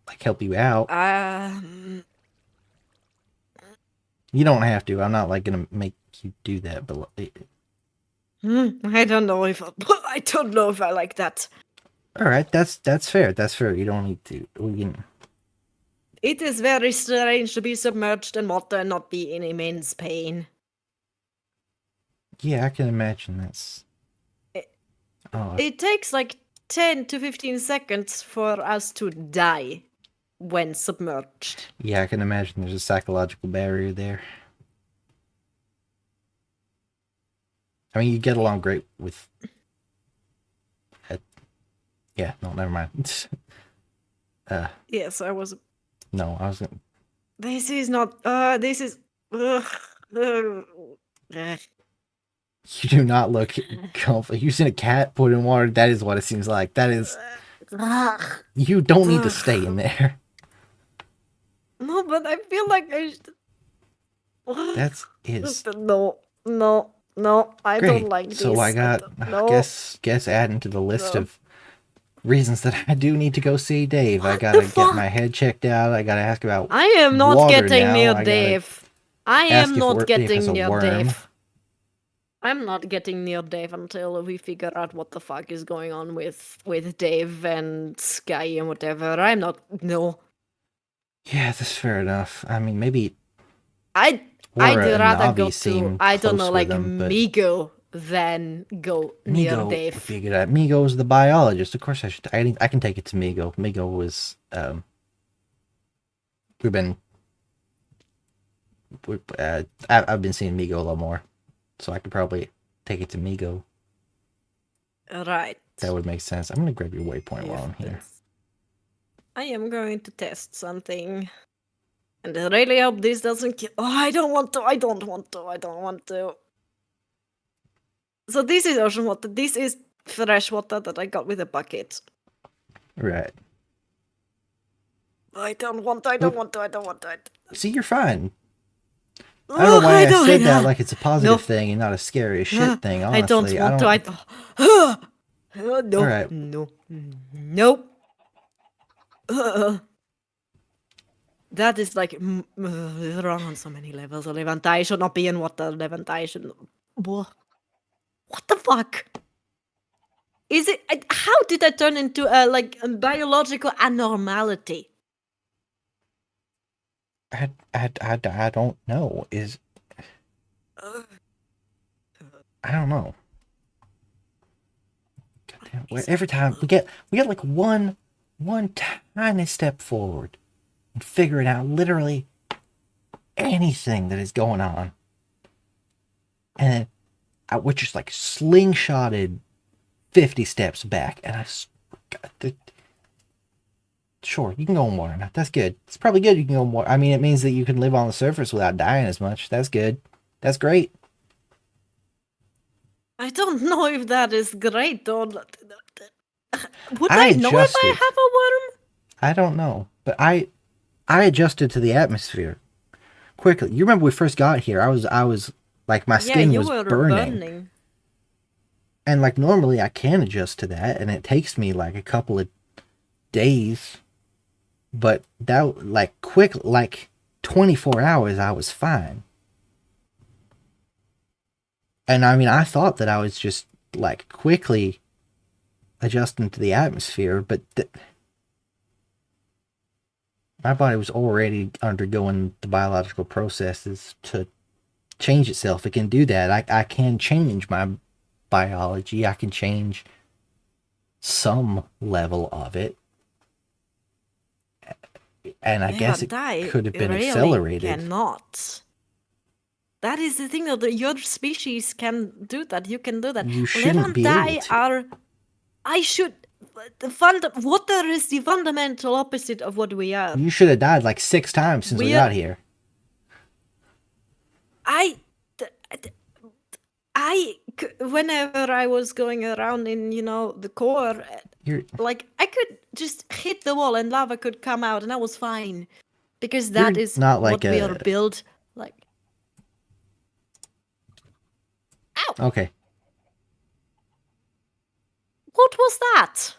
like help you out. You don't have to. I'm not like gonna make you do that, but I don't know if I don't know if I like that. all right, that's fair. That's fair. You don't need to. We can. It is very strange to be submerged in water and not be in immense pain. Yeah, I can imagine that's. It takes like 10 to 15 seconds for us to die when submerged. Yeah, I can imagine there's a psychological barrier there. I mean, you get along great with... yeah, no, never mind. Yes, I was... No, I was gonna... This is not... this is... You do not look comfy. You've seen a cat put in water. That is what it seems like. That is... You don't need to stay in there. No, but I feel like I should... That's is... No, I Great. don't like this. So I got, guess adding to the list of reasons that I do need to go see Dave. I gotta get my head checked out. I gotta ask about I am not water getting now. near Dave. I am not getting near worm. Dave. I'm not getting near Dave until we figure out what the fuck is going on with Dave and Sky and whatever. I'm not... No. Yeah, that's fair enough. I mean, maybe... I'd rather go to, seem I don't know, close like with him, but Migo than go near Migo Dave. would be a good idea. Migo's the biologist. Of course, I can take it to Migo. Migo was I've been seeing Migo a lot more, so I could probably take it to Migo. Right. That would make sense. I'm gonna grab your waypoint while I'm here. I am going to test something. And I really hope this doesn't kill... Oh, I don't want to. So this is ocean water. This is fresh water that I got with a bucket. Right. I don't want to. See, you're fine. I don't know why I said that like it's a positive No. thing and not a scary as shit thing, honestly. I don't want to. No. Alright. No. Nope. That is like wrong on so many levels. Levantai should not be in water. Levantai should not... What the fuck? Is it... How did that turn into a biological abnormality? I don't know. I don't know. Goddamn, every time we get like one tiny step forward and figuring out literally anything that is going on, and then we're just like slingshotted 50 steps back, and sure, you can go in water now. That's good. It's probably good you can go in water. I mean, it means that you can live on the surface without dying as much. That's good. That's great. I don't know if that is great or... Would I know if I have a worm? I don't know. But I adjusted to the atmosphere quickly. You remember we first got here, I was like, my skin was burning. And like normally I can adjust to that, and it takes me like a couple of days. But that like 24 hours I was fine. And I mean, I thought that I was just like quickly adjusting to the atmosphere, but my body was already undergoing the biological processes to change itself. It can do that. I can change my biology. I can change some level of it. And I guess it could have been really accelerated. Cannot. That is the thing that your species can do that. You can do that. You shouldn't be able to. I should. Water is the fundamental opposite of what we are. You should have died like 6 times since we got here. Whenever I was going around in, the core, I could just hit the wall and lava could come out and I was fine. Because that is not like what we are built like. Ow! Okay. What was that?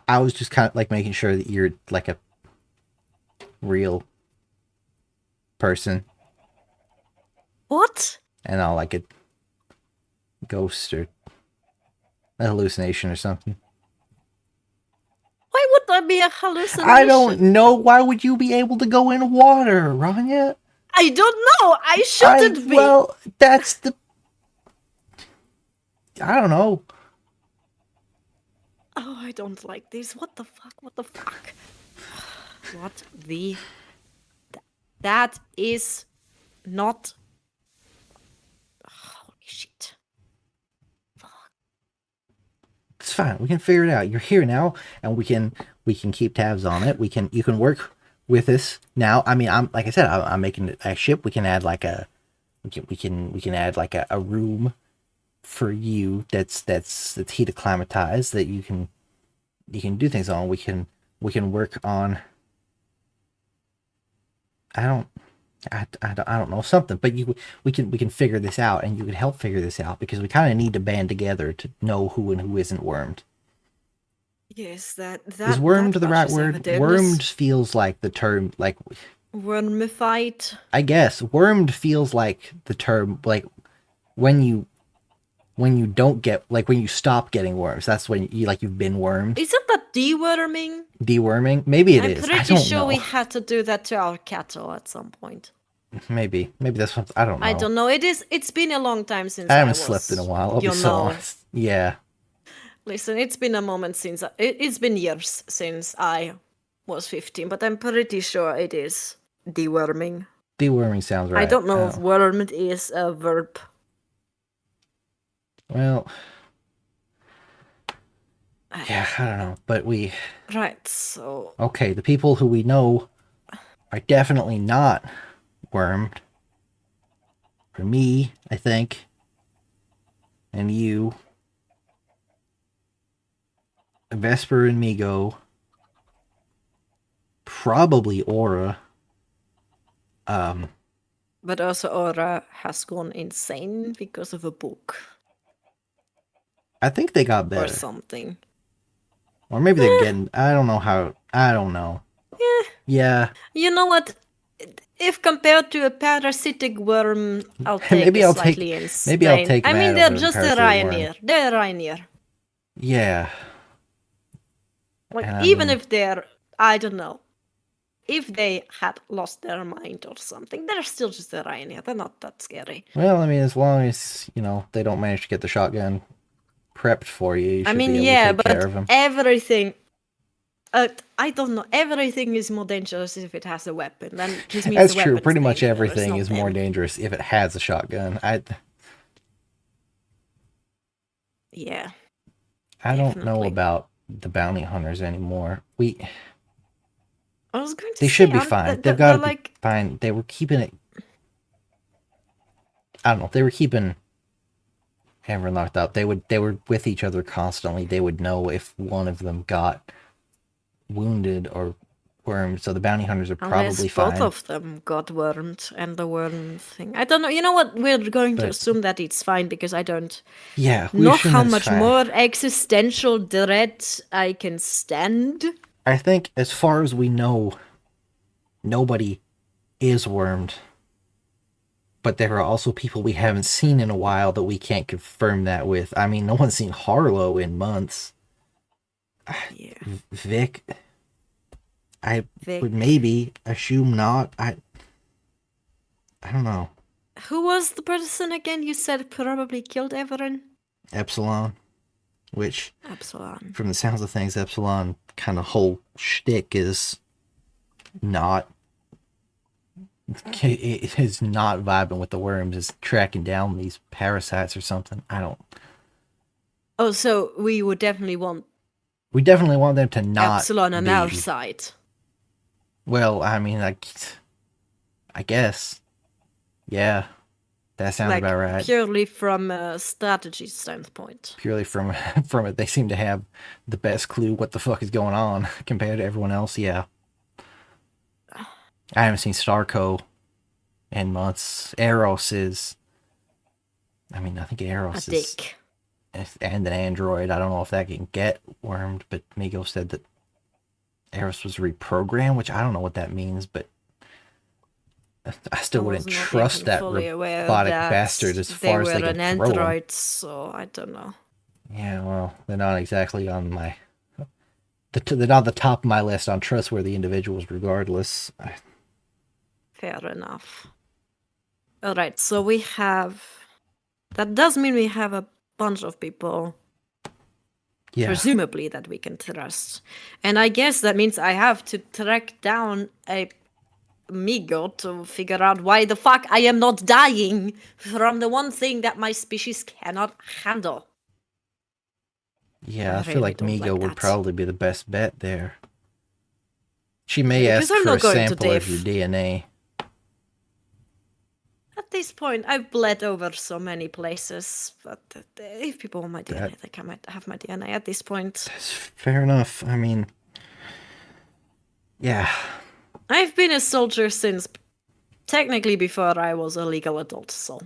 I was just kind of like making sure that you're like a real person. What? And not like a ghost or a hallucination or something. Why would that be a hallucination? I don't know. Why would you be able to go in water, Ronja? I don't know. I shouldn't be. Well, that's the... I don't know. Oh, I don't like this. What the fuck? What the fuck? What the... That is not... Holy shit. Fuck. It's fine. We can figure it out. You're here now, and we can keep tabs on it. You can work with us now. I mean, I'm making a ship. We can add like a... We can add like a room for you that's heat acclimatized that you can do things on. We can work on I don't know, something, but we can figure this out, and you can help figure this out, because we kind of need to band together to know who and who isn't wormed. Yes, that is wormed the right word? Wormed feels like the term, like wormified. I guess wormed feels like the term, like when you don't get, like when you stop getting worms, that's when you've been wormed. Isn't that deworming? Deworming? Maybe it is. I'm pretty sure we had to do that to our cattle at some point. Maybe that's what, I don't know. I don't know. It's been a long time since I haven't slept in a while. I'll be so honest. Yeah. Listen, it's been a moment since it's been years since I was 15, but I'm pretty sure it is deworming. Deworming sounds right. I don't know if wormed is a verb. Well, yeah, I don't know, but Right, so... Okay, the people who we know are definitely not wormed. For me, I think. And you. Vesper and Migo. Probably Aura. But also Aura has gone insane because of a book. I think they got better. Or something. Or maybe they're getting... I don't know how... I don't know. Yeah. You know what? If compared to a parasitic worm, I'll take maybe I'll slightly take, insane. Maybe I'll take I mean, they're just a Ryanair. They're a Ryanair. Yeah. Like, even if they're... I don't know. If they had lost their mind or something, they're still just a Ryanair. They're not that scary. Well, I mean, as long as, they don't manage to get the shotgun prepped for you, you should be able to take care of them. Everything... I don't know. Everything is more dangerous if it has a weapon. Then just means that's true. Pretty much everything is more dangerous if it has a shotgun. Yeah. I don't know about the bounty hunters anymore. I was going to say, they should be fine. They've got to be fine. They were keeping it... I don't know. They were keeping Evren locked up. They were with each other constantly. They would know if one of them got wounded or wormed, so the bounty hunters are probably fine. Both of them got wormed, and the worm thing. I don't know. You know what? We're going to assume that it's fine, because I don't know how much more existential dread I can stand. I think, as far as we know, nobody is wormed. but there are also people we haven't seen in a while that we can't confirm that with. I mean, no one's seen Harlow in months. Yeah. Vic, I Vic. would maybe assume not. I don't know. Who was the person again you said probably killed Everen? Epsilon, which, Epsilon. from the sounds of things, Epsilon kind of whole shtick is not. It is not vibing with the worms. Is tracking down these parasites or something. I don't. Oh, so we would definitely want We definitely want them to not Epsilon on be. our side. Well, I mean, I guess. Yeah, that sounds Like, about right. purely from a strategy standpoint. Purely from it, they seem to have the best clue what the fuck is going on compared to everyone else. Yeah. I haven't seen Starco in months. Eros is. I mean, I think A Eros is. dick. And an android. I don't know if that can get wormed, but Migo said that Eros was reprogrammed, which I don't know what that means, but I still wouldn't was not trust even that fully aware robotic that bastard as they far as they were can an throw him. android, so I don't know. Yeah, well, they're not exactly on my. They're not the top of my list on trustworthy individuals, regardless. Fair enough. Alright, so we have... That does mean we have a bunch of people, Yeah, presumably, that we can trust. And I guess that means I have to track down a Migo to figure out why the fuck I am not dying from the one thing that my species cannot handle. yeah. I feel really like don't Migo like would that. probably be the best bet there. She may Because ask I'm for a not going to sample of your diff. DNA. At this point, I've bled over so many places, but if people want my DNA, That- they can have my DNA at this point. That's fair enough. I mean, yeah. I've been a soldier since technically before I was a legal adult, so.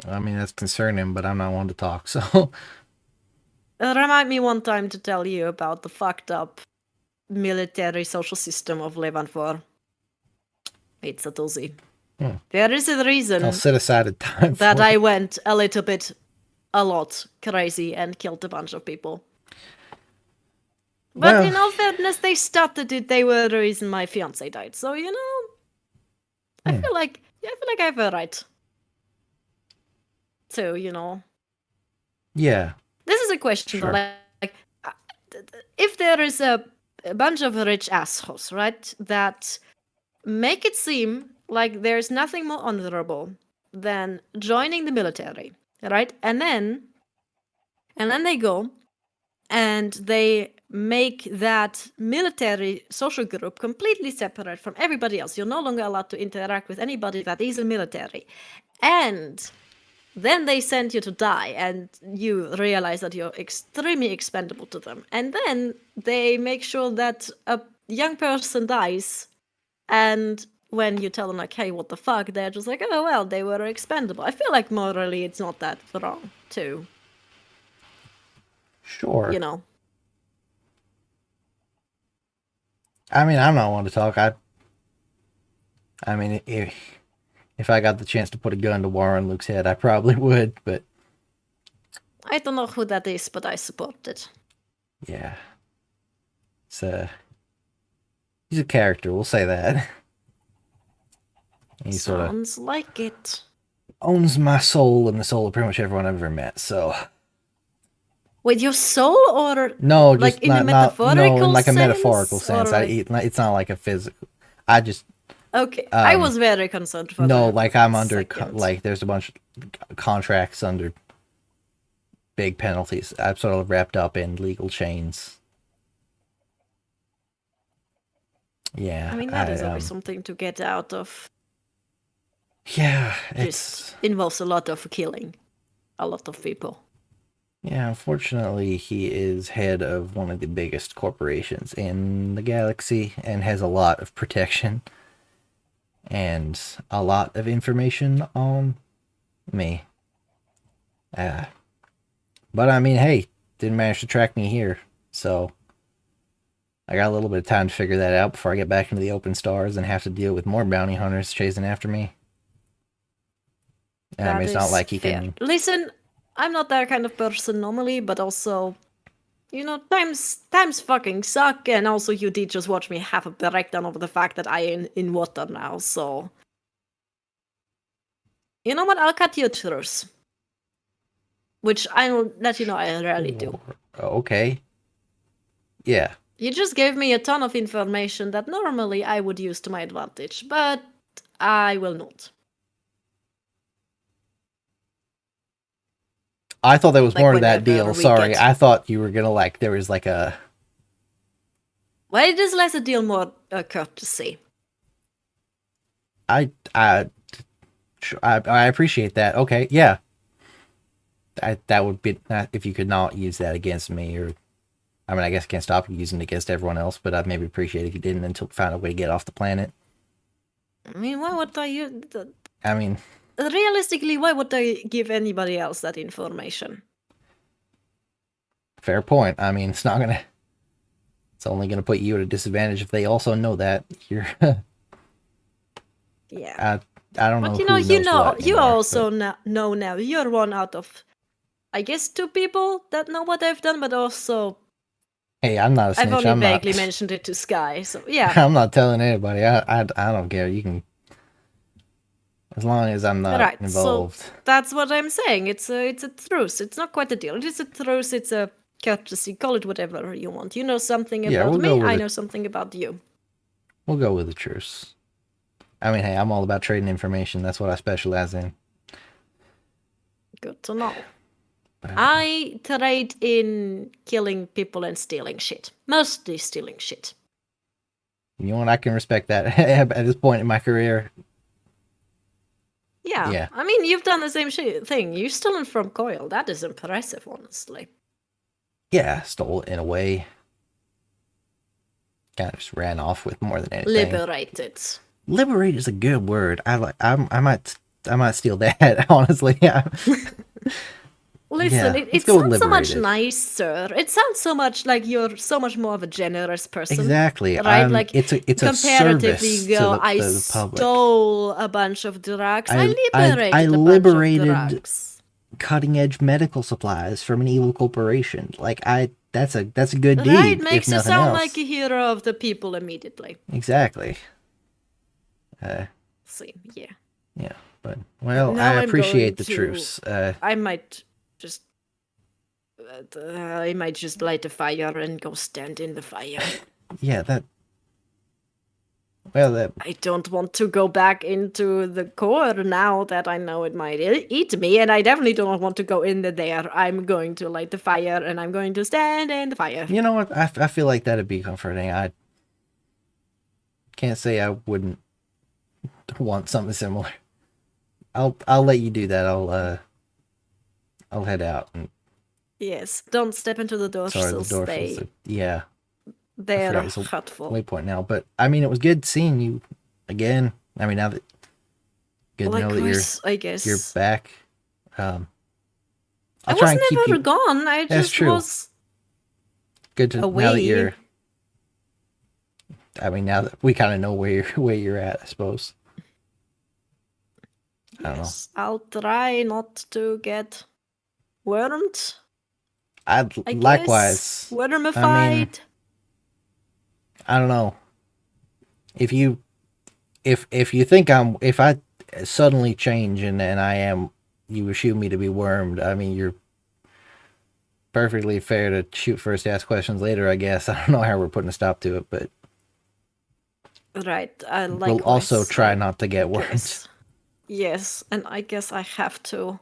I mean, that's concerning, but I'm not one to talk, so. Remind me one time to tell you about the fucked up military social system of Levan. It's a doozy. Hmm. There is a reason I'll set aside a time that for I it. went a lot crazy and killed a bunch of people. But Well, in all fairness, they started it. They were the reason my fiance died. So I feel like I have a right to. yeah. This is a question Sure. though. Like, if there is a bunch of rich assholes, right, that make it seem like there's nothing more honorable than joining the military, right, and then they go and they make that military social group completely separate from everybody else. You're no longer allowed to interact with anybody that is a military. And then they send you to die, and you realize that you're extremely expendable to them. And then they make sure that a young person dies, and when you tell them, like, hey, what the fuck, they're just like, oh, well, they were expendable. I feel like morally it's not that wrong, too. Sure. I mean, I'm not one to talk. I mean, if I got the chance to put a gun to Warren Luke's head, I probably would, but I don't know who that is, but I support it. yeah. He's a character, we'll say that. He sort of Sounds like it. owns my soul and the soul of pretty much everyone I've ever met, so. Wait, your soul, or No, like just in a no, metaphorical in like a sense, metaphorical or sense. like... It's not like a physical. I just Okay, I was very concerned for no, that like I'm under second. like there's a bunch of contracts under big penalties. I'm sort of wrapped up in legal chains. Yeah, I mean, that is always something to get out of. Yeah, Just involves a lot of killing, a lot of people. Yeah, unfortunately, he is head of one of the biggest corporations in the galaxy and has a lot of protection and a lot of information on me. But I mean, hey, didn't manage to track me here, so I got a little bit of time to figure that out before I get back into the open stars and have to deal with more bounty hunters chasing after me. I mean, That it's not is like you fair. can. Listen, I'm not that kind of person normally, but also, times fucking suck, and also you did just watch me have a breakdown over the fact that I am in water now, so... You know what? I'll cut you a truce. Which I'll let you know I rarely do. Okay. Yeah. You just gave me a ton of information that normally I would use to my advantage, but I will not. I thought there was Like, more to that whenever deal. we Sorry. get... I thought you were gonna like there was like a Well, it is less a deal, more a courtesy. I appreciate that. Okay, yeah. That would be if you could not use that against me, or I mean, I guess I can't stop you using it against everyone else, but I'd maybe appreciate it if you didn't until find a way to get off the planet. I mean, why would I use... I mean, Realistically, why would I give anybody else that information? fair point. I mean, it's not gonna. It's only gonna put you at a disadvantage if they also know that you're. Yeah. I don't know. But who knows what you anymore, also but... know now. You're one out of, I guess, 2 people that know what I've done, but also Hey, I'm not a I've snitch. only I'm vaguely not. mentioned it to Sky, so yeah. I'm not telling anybody. I don't care. You can, as long as I'm not Right, so involved. that's what I'm saying. It's a truce. It's not quite a deal. It is a truce. It's a courtesy. Call it whatever you want. You know something Yeah, about we'll go me. with I it. know something about you. We'll go with the truce. I mean, hey, I'm all about trading information. That's what I specialize in. Good to know. I trade in killing people and stealing shit. Mostly stealing shit. You know what? I can respect that at this point in my career. Yeah, Yeah. I mean, you've done the same thing. You've stolen from Coil. That is impressive, honestly. Yeah, stole it in a way. Kind of just ran off with more than anything. Liberated. Liberate is a good word. I might steal that. Honestly, yeah. Listen, Yeah, it go with sounds so much liberated. nicer. It sounds so much like you're so much more of a generous person. Exactly. Right? Like, It's a comparatively, service you go, to I the public. stole a bunch of drugs. I I liberated a bunch of liberated drugs. cutting edge medical supplies from an evil corporation. Like that's a good Right? deed, if Makes you nothing sound else. like a hero of the people immediately. Exactly. See, yeah. Yeah, but well, Now I I'm appreciate going the to... truce. I might just... I might just light a fire and go stand in the fire. Yeah, that. Well, that. I don't want to go back into the core now that I know it might eat me, and I definitely don't want to go in there. I'm going to light the fire, and I'm going to stand in the fire. You know what? I feel like that'd be comforting. I can't say I wouldn't want something similar. I'll let you do that. I'll head out. And Yes, don't step into the doors. sorry, the dorsals. Yeah. They're It's a hurtful. waypoint now, but I mean, it was good seeing you again. I mean, now that good to know that Likewise, I guess. you're back. I'll I try was and keep never you. gone. I That's just true. was Good to away. now that you're. I mean, now that we kind of know where you're at, I suppose. I don't know. I'll try not to get wormed. I'd I likewise. guess. Wormified. I mean, I don't know. If you think if I suddenly change and I am, you assume me to be wormed. I mean, you're perfectly fair to shoot first, ask questions later. I guess I don't know how we're putting a stop to it, but right. we'll also try not to get wormed. Yes, and I guess I have to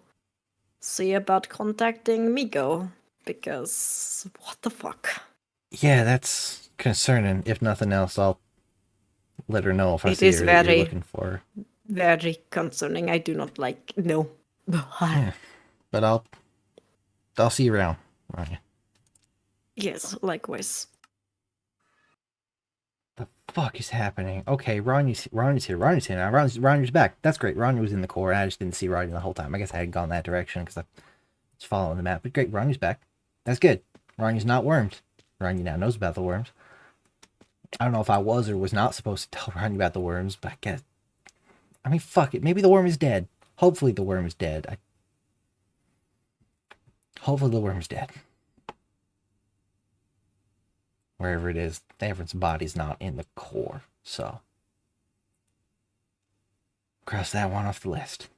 see about contacting Migo, because what the fuck? Yeah, that's concerning. If nothing else, I'll let her know if I It see is her that you're very, looking for her. very concerning. I do not like... No. Yeah, but I'll see you around. Right. Yes, likewise. The fuck is happening? Okay, Ronja's here. Ronja's here now. Ronja's back. That's great. Ronja was in the core. I just didn't see Ronja the whole time. I guess I had gone that direction because I was following the map. But great, Ronja's back. That's good. Ronja's not wormed. Ronja now knows about the worms. I don't know if I was or was not supposed to tell Ronja about the worms, but I guess. I mean, fuck it. Maybe the worm is dead. Hopefully the worm is dead. Hopefully the worm is dead. Wherever it is, Evren's body's not in the core, so cross that one off the list.